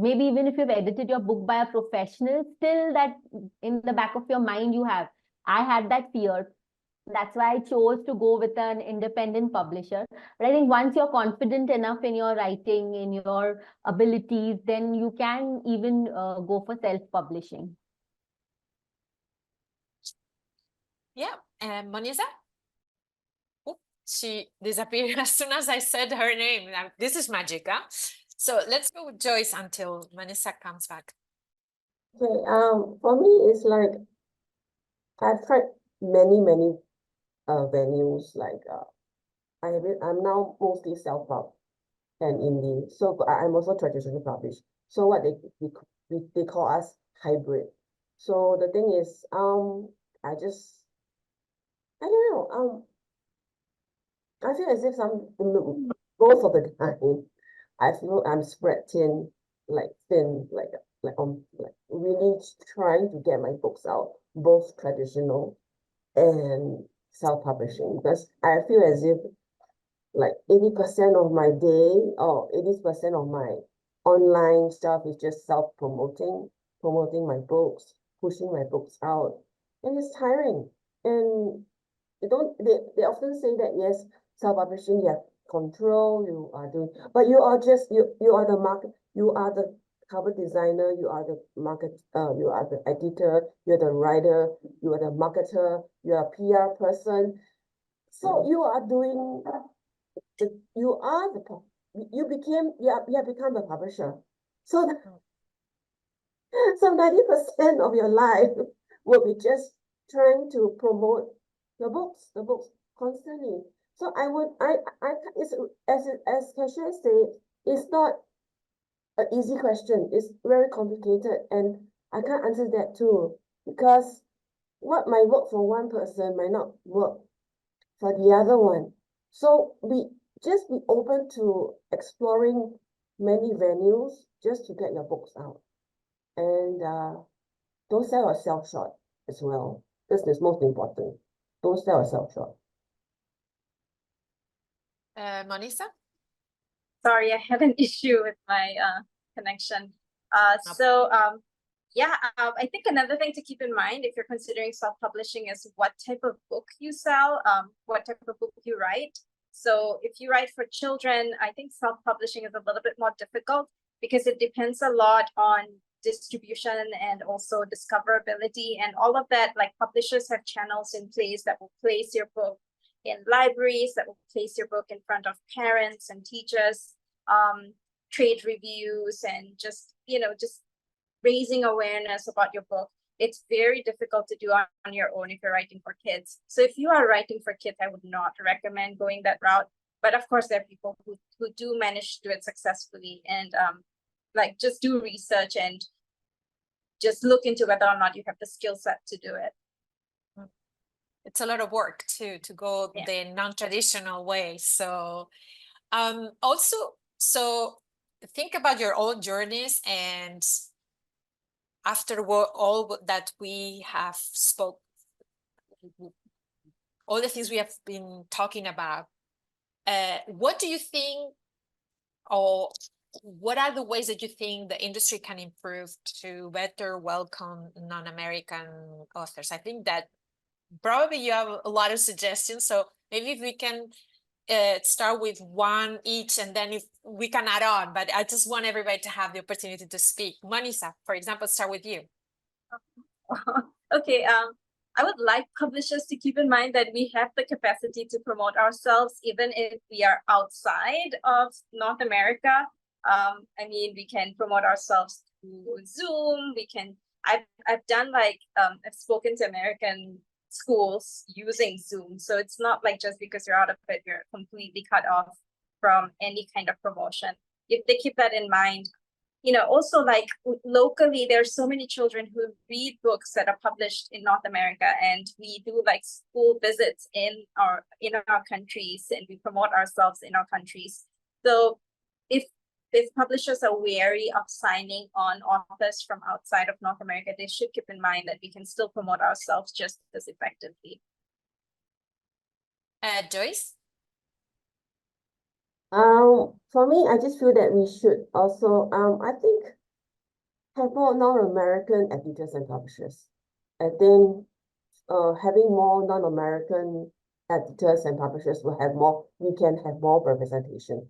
maybe even if you've edited your book by a professional, still that in the back of your mind I had that fear. That's why I chose to go with an independent publisher. But I think once you're confident enough in your writing, in your abilities, then you can even go for self-publishing. Yeah, and Moniza? Oh, she disappeared as soon as I said her name. Now, this is magic, huh? So let's go with Joyce until Moniza comes back. Okay, for me, it's like I've tried many venues. Like I'm now mostly self-pub and indie. So I'm also traditionally published. So what they call us hybrid. So the thing is, I don't know. I feel as if most of the time, I feel I'm spread thin, like really trying to get my books out, both traditional and self-publishing, because I feel as if like 80% of my day or 80% of my online stuff is just self-promoting, promoting my books, pushing my books out, and it's tiring. And they often say that yes, self-publishing, you have control, you are doing, but you are the market, you are the cover designer, you are the market, you are the editor, you're the writer, you are the marketer, you are a PR person. So you are doing you have become a publisher. So 90% of your life will be just trying to promote the books constantly. So it's as Keshe said, it's not an easy question. It's very complicated, and I can't answer that too, because what might work for one person might not work for the other one. So just be open to exploring many venues just to get your books out. And don't sell yourself short as well. This is most important. Don't sell yourself short. Moniza? Sorry, I had an issue with my connection. Yeah, I think another thing to keep in mind if you're considering self-publishing is what type of book you sell, what type of book you write. So if you write for children, I think self-publishing is a little bit more difficult because it depends a lot on distribution and also discoverability and all of that. Like publishers have channels in place that will place your book in libraries, that will place your book in front of parents and teachers, trade reviews, and just raising awareness about your book. It's very difficult to do on your own if you're writing for kids. So if you are writing for kids, I would not recommend going that route. But of course, there are people who do manage to do it successfully, and like just do research and just look into whether or not you have the skill set to do it. It's a lot of work to go the non-traditional way. So also, so think about your own journeys, and after all that we have spoke, all the things we have been talking about, what do you think, or what are the ways that you think the industry can improve to better welcome non-American authors? I think that probably you have a lot of suggestions, so maybe if we can start with one each, and then if we can add on, but I just want everybody to have the opportunity to speak. Moniza, for example, start with you. Okay, I would like publishers to keep in mind that we have the capacity to promote ourselves even if we are outside of North America. I mean, we can promote ourselves through Zoom. I've done I've spoken to American schools using Zoom. So it's not like just because you're out of it, you're completely cut off from any kind of promotion. If they keep that in mind, also like locally, there's so many children who read books that are published in North America, and we do like school visits in our countries, and we promote ourselves in our countries. So if publishers are wary of signing on authors from outside of North America, they should keep in mind that we can still promote ourselves just as effectively. Joyce? For me, I just feel that we should also, I think, have more non-American editors and publishers. I think having more non-American editors and publishers will have more, we can have more representation.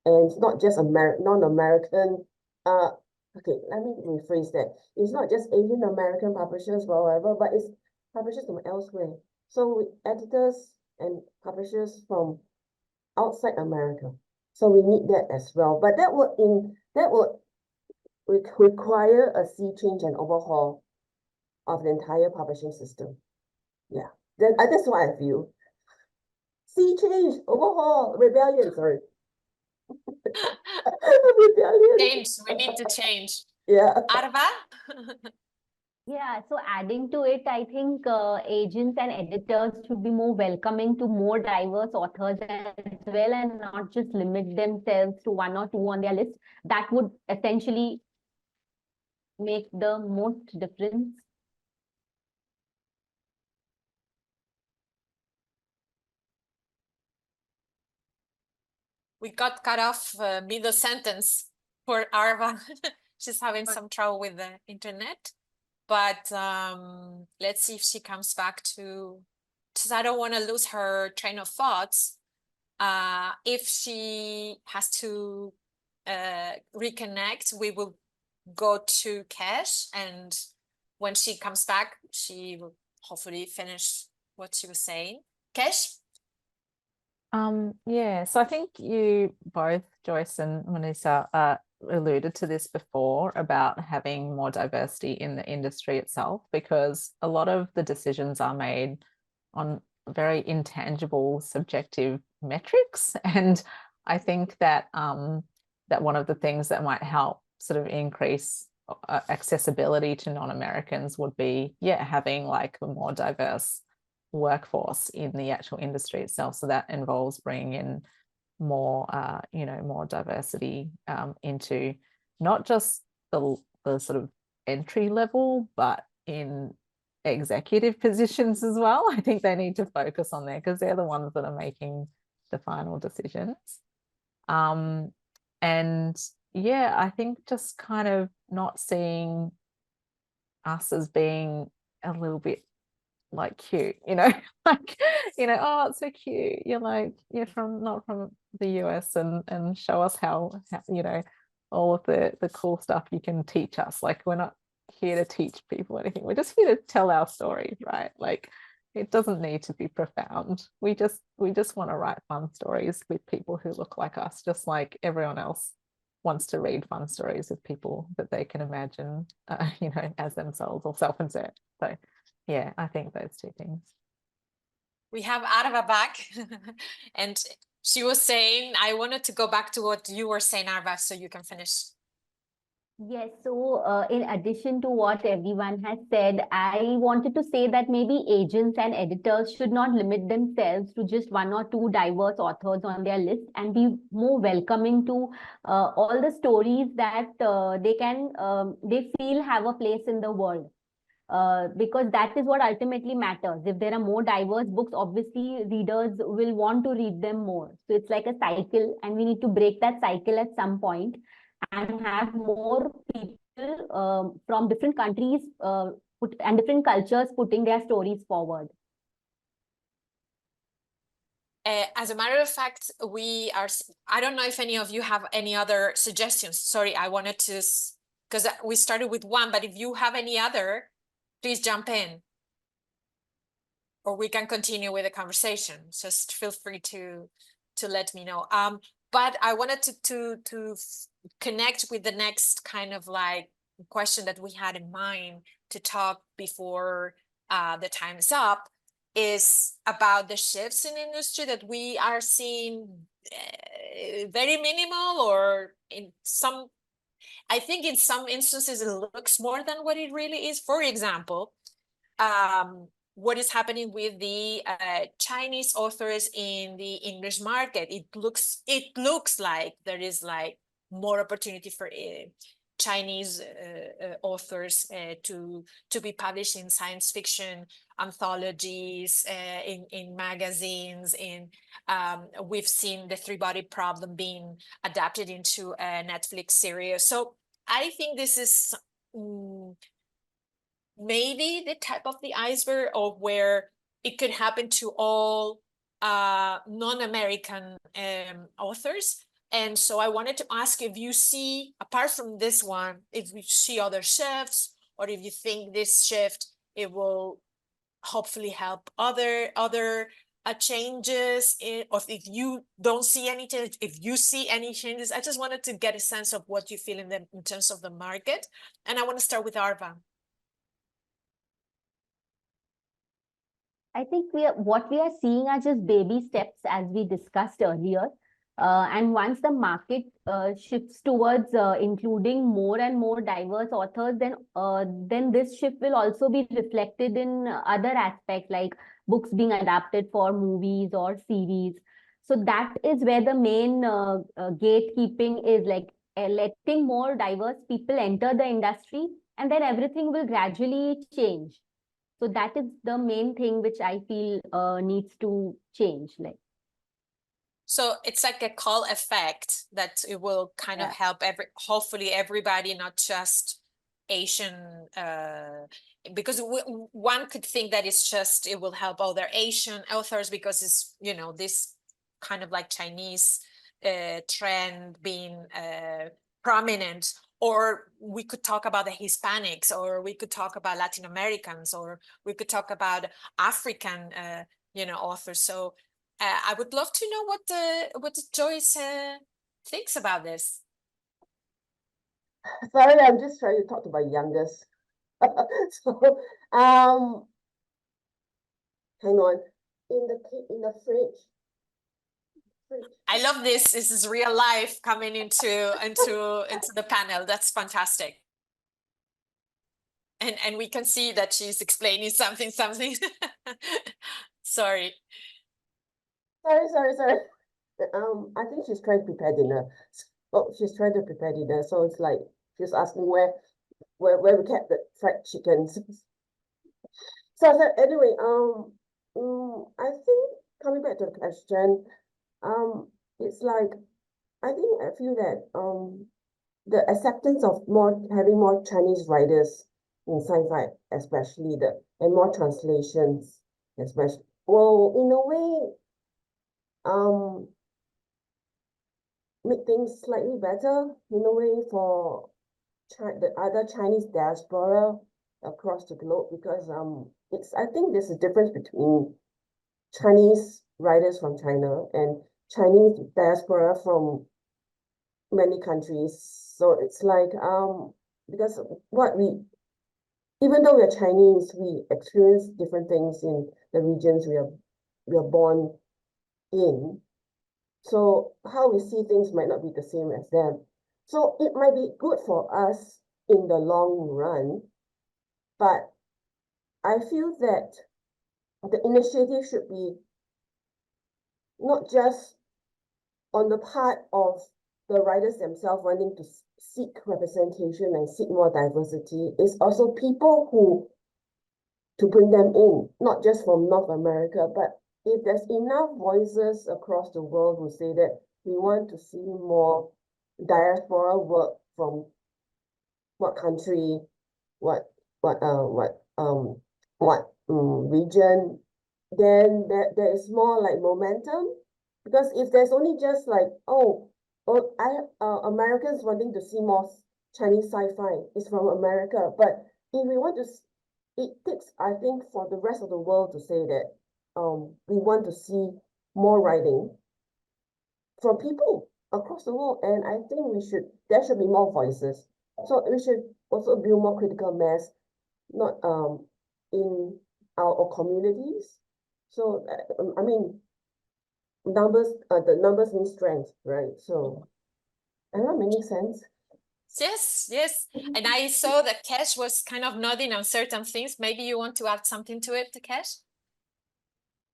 And it's not just non-American, okay, let me rephrase that. It's not just Asian American publishers, whatever, but it's publishers from elsewhere. So editors and publishers from outside America. So we need that as well. But that would require a sea change and overhaul of the entire publishing system. Yeah, that's what I feel. Sea change, overhaul, rebellion, sorry. Rebellion. Change, we need to change. Yeah. Arva? Yeah, so adding to it, I think agents and editors should be more welcoming to more diverse authors as well, and not just limit themselves to one or two on their list. That would essentially make the most difference. We got cut off middle sentence for Arva. She's having some trouble with the internet. But let's see if she comes back to, because I don't want to lose her train of thoughts. If she has to reconnect, we will go to Keshe, and when she comes back, she will hopefully finish what she was saying. Keshe? Yeah, so I think you both, Joyce and Moniza, alluded to this before about having more diversity in the industry itself, because a lot of the decisions are made on very intangible, subjective metrics. And I think that that one of the things that might help sort of increase accessibility to non-Americans would be, having like a more diverse workforce in the actual industry itself. So that involves bringing in more more diversity into not just the sort of entry level, but in executive positions as well. I think they need to focus on there, because they're the ones that are making the final decisions. And yeah, I think just kind of not seeing us as being a little bit like cute, like, oh, it's so cute. You're like, you're not from the US, and show us how all of the cool stuff you can teach us. Like, we're not here to teach people anything. We're just here to tell our story, right? Like, it doesn't need to be profound. We just want to write fun stories with people who look like us, just like everyone else wants to read fun stories with people that they can imagine, as themselves or self-insert. So yeah, I think those two things. We have Arva back, and she was saying, I wanted to go back to what you were saying, Arva, so you can finish. Yes, so in addition to what everyone has said, I wanted to say that maybe agents and editors should not limit themselves to just one or two diverse authors on their list, and be more welcoming to all the stories that they feel have a place in the world. Because that is what ultimately matters. If there are more diverse books, obviously readers will want to read them more. So it's like a cycle, and we need to break that cycle at some point and have more people from different countries and different cultures putting their stories forward. As a matter of fact, I don't know if any of you have any other suggestions. Sorry, I wanted to, because we started with one, but if you have any other, please jump in. Or we can continue with the conversation. Just feel free to let me know. But I wanted to connect with the next kind of like question that we had in mind to talk before the time is up, is about the shifts in industry that we are seeing, very minimal, or I think in some instances it looks more than what it really is. For example, what is happening with the Chinese authors in the English market. It looks like there is like more opportunity for Chinese authors to be published in science fiction anthologies, in magazines. We've seen the Three-Body Problem being adapted into a Netflix series. So I think this is maybe the tip of the iceberg of where it could happen to all non-American authors. And so I wanted to ask if you see, apart from this one, if you see other shifts, or if you think this shift, it will hopefully help other changes, or if you don't see any change, if you see any changes. I just wanted to get a sense of what you feel in terms of the market. And I want to start with Arva. I think what we are seeing are just baby steps, as we discussed earlier. And once the market shifts towards including more and more diverse authors, then this shift will also be reflected in other aspects, like books being adapted for movies or series. So that is where the main gatekeeping is, like letting more diverse people enter the industry, and then everything will gradually change. So that is the main thing which I feel needs to change. So it's like a call effect that it will kind of help hopefully everybody, not just Asian, because one could think that it will help other Asian authors because it's, this kind of like Chinese trend being prominent. Or we could talk about the Hispanics, or we could talk about Latin Americans, or we could talk about African, authors. So I would love to know what Joyce thinks about this. Sorry, I'm just trying to talk to my youngest. So, hang on. In the fridge. I love this. This is real life coming into the panel. That's fantastic. And we can see that she's explaining something. Sorry. Sorry. I think she's trying to prepare dinner. She's trying to prepare dinner. So it's like she's asking where we kept the fried chickens. So anyway, I think coming back to the question, it's like, I feel that the acceptance of having more Chinese writers in sci-fi, especially and more translations, especially, well, in a way, make things slightly better in a way for the other Chinese diaspora across the globe, because I think there's a difference between Chinese writers from China and Chinese diaspora from many countries. So it's like because even though we're Chinese, we experience different things in the regions we are born in. So how we see things might not be the same as them. So it might be good for us in the long run, but I feel that the initiative should be not just on the part of the writers themselves wanting to seek representation and seek more diversity. It's also people who to bring them in, not just from North America, but if there's enough voices across the world who say that we want to see more diaspora work from what country, what region, then there is more like momentum. Because if there's only just like, Americans wanting to see more Chinese sci-fi is from America, but if we want to, it takes, I think, for the rest of the world to say that we want to see more writing from people across the world, and I think there should be more voices. So we should also build more critical mass, not in our communities. So I mean, the numbers mean strength, right? So am I making sense? Yes, yes. And I saw that Keshe was kind of nodding on certain things. Maybe you want to add something to it, Keshe?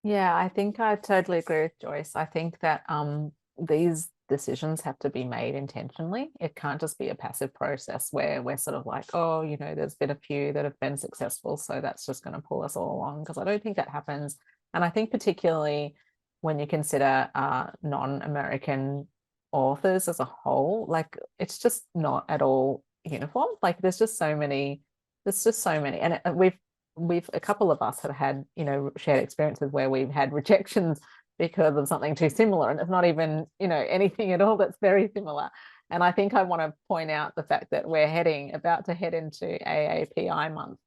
Yeah, I think I totally agree with Joyce. I think that these decisions have to be made intentionally. It can't just be a passive process where we're sort of like, oh, there's been a few that have been successful, so that's just going to pull us all along, because I don't think that happens. And I think particularly when you consider non-American authors as a whole, like it's just not at all uniform. Like there's just so many, and we've a couple of us have had shared experiences where we've had rejections because of something too similar, and it's not even anything at all that's very similar. And I think I want to point out the fact that we're about to head into AAPI month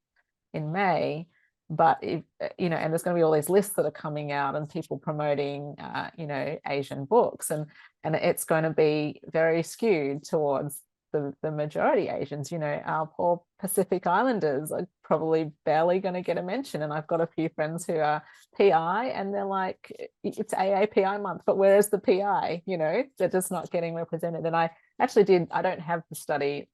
in May, but and there's going to be all these lists that are coming out and people promoting Asian books, and it's going to be very skewed towards the majority Asians. Our poor Pacific Islanders are probably barely going to get a mention. And I've got a few friends who are PI and they're like, it's AAPI month, but where is the PI? They're just not getting represented. And I don't have the study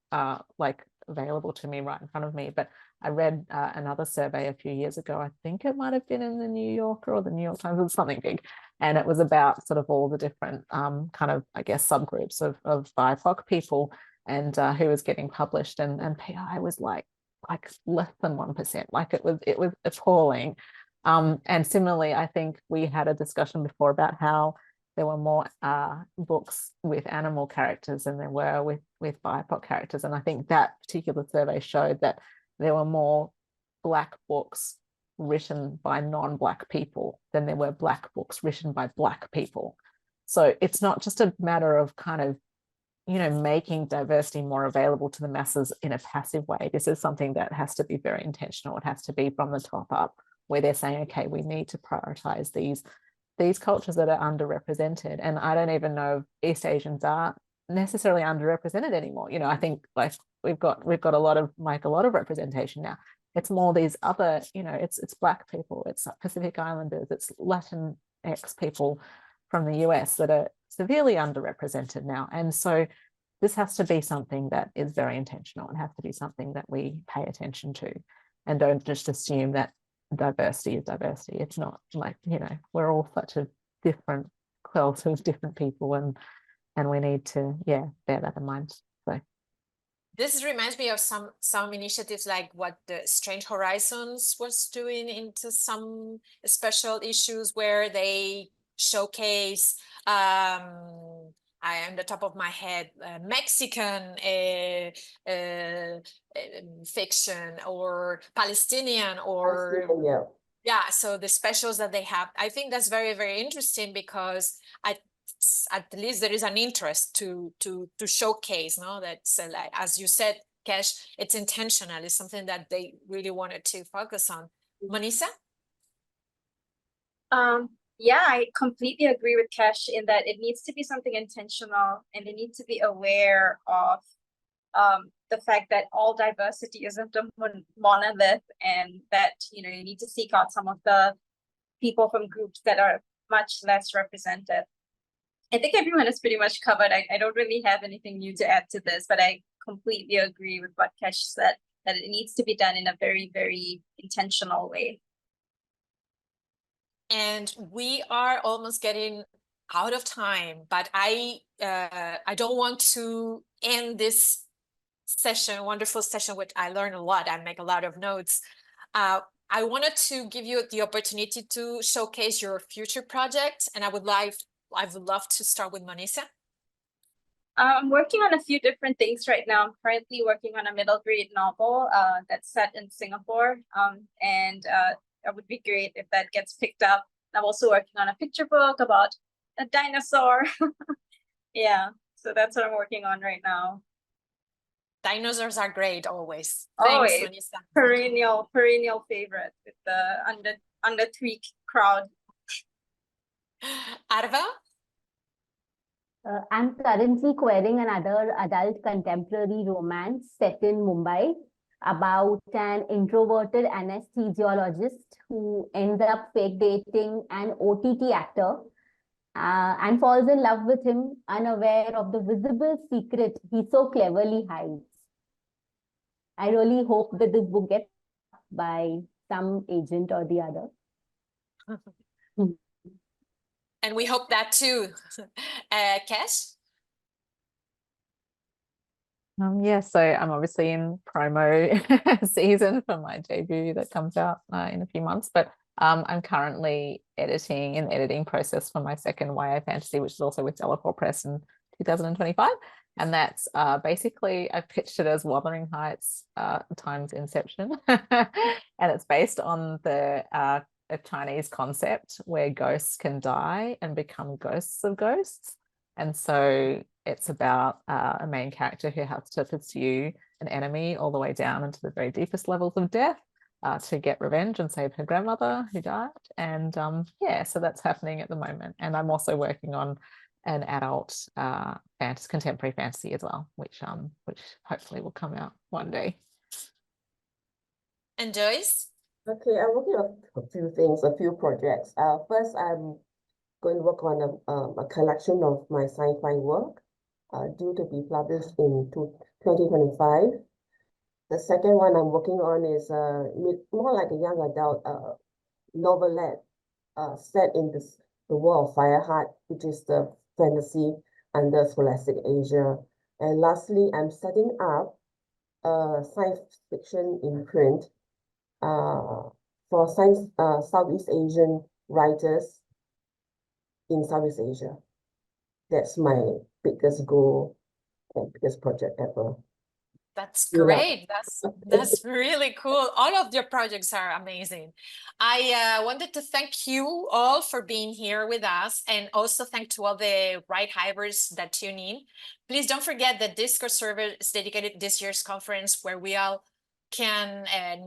like available to me right in front of me, but I read another survey a few years ago. I think it might have been in the New Yorker or the New York Times, or something big. And it was about sort of all the different kind of, I guess, subgroups of BIPOC people and who was getting published, and PI was like less than 1%. Like it was appalling. And similarly, I think we had a discussion before about how there were more books with animal characters than there were with BIPOC characters. And I think that particular survey showed that there were more Black books written by non-Black people than there were Black books written by Black people. So it's not just a matter of kind of making diversity more available to the masses in a passive way. This is something that has to be very intentional. It has to be from the top up, where they're saying, okay, we need to prioritize these cultures that are underrepresented. And I don't even know if East Asians are necessarily underrepresented anymore. I think like we've got a lot of representation now. It's more these other, it's Black people, it's Pacific Islanders, it's Latinx people from the US that are severely underrepresented now. And so this has to be something that is very intentional. It has to be something that we pay attention to and don't just assume that diversity is diversity. It's not like, we're all such a different quilt of different people, and we need to, bear that in mind. So this reminds me of some initiatives like what the Strange Horizons was doing into some special issues where they showcase I am the top of my head, Mexican fiction, or Palestinian, or Yeah. yeah. So the specials that they have, I think that's very, very interesting, because at least there is an interest to showcase, no, that's like, as you said, Kesh, it's intentional. It's something that they really wanted to focus on. Moniza? Yeah, I completely agree with Kesh in that it needs to be something intentional, and they need to be aware of the fact that all diversity isn't a monolith, and that, you know, you need to seek out some of the people from groups that are much less represented. I think everyone is pretty much covered. I don't really have anything new to add to this, but I completely agree with what Kesh said, that it needs to be done in a very, very intentional way. And we are almost getting out of time, but I don't want to end this session, wonderful session, which I learned a lot and make a lot of notes. I wanted to give you the opportunity to showcase your future projects, and I would love to start with Moniza. I'm working on a few different things right now. I'm currently working on a middle grade novel that's set in Singapore, and it would be great if that gets picked up. I'm also working on a picture book about a dinosaur. Yeah, so that's what I'm working on right now. Dinosaurs are great always. Always. Thanks, Moniza. Perennial favorite with the under 3 crowd. Arva? I'm currently querying another adult contemporary romance set in Mumbai about an introverted anesthesiologist who ends up fake dating an OTT actor and falls in love with him, unaware of the visible secret he so cleverly hides. I really hope that this book gets by some agent or the other. And we hope that too. Kesh? Yeah, so I'm obviously in promo season for my debut that comes out in a few months, but I'm currently in the editing process for my second YA fantasy, which is also with Delacour Press in 2025. And that's basically, I pitched it as Wuthering Heights times Inception. And it's based on a Chinese concept where ghosts can die and become ghosts of ghosts. And so it's about a main character who has to pursue an enemy all the way down into the very deepest levels of death to get revenge and save her grandmother who died. And yeah, so that's happening at the moment. And I'm also working on an adult contemporary fantasy as well, which hopefully will come out one day. And Joyce? Okay, I'm working on a few things, a few projects. First, I'm going to work on a collection of my sci-fi work due to be published in 2025. The second one I'm working on is more like a young adult novelette set in the world of Fireheart, which is the fantasy under Scholastic Asia. And lastly, I'm setting up science fiction imprint for Southeast Asian writers in Southeast Asia. That's my biggest goal and biggest project ever. That's great. That's really cool. All of your projects are amazing. I wanted to thank you all for being here with us, and also thank to all the WriteHivers that tune in. Please don't forget the Discord server is dedicated to this year's conference, where we all can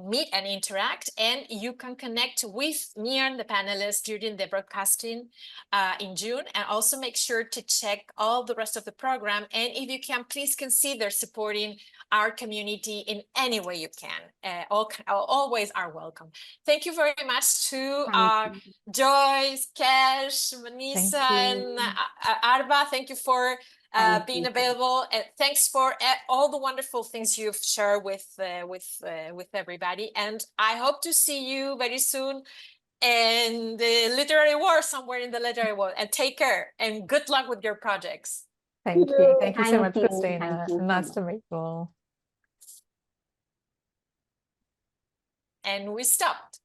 meet and interact, and you can connect with me and the panelists during the broadcasting in June. And also make sure to check all the rest of the program, and if you can, please consider supporting our community in any way you can. Always are welcome. Thank you very much to Joyce, Kesh, Moniza, and Arva. Thank you for being available, and thanks for all the wonderful things you've shared with everybody. And I hope to see you very soon in the literary world, somewhere in the literary world. And take care, and good luck with your projects. Thank you. Thank you so much, Cristina. Nice to meet you all. And we stopped.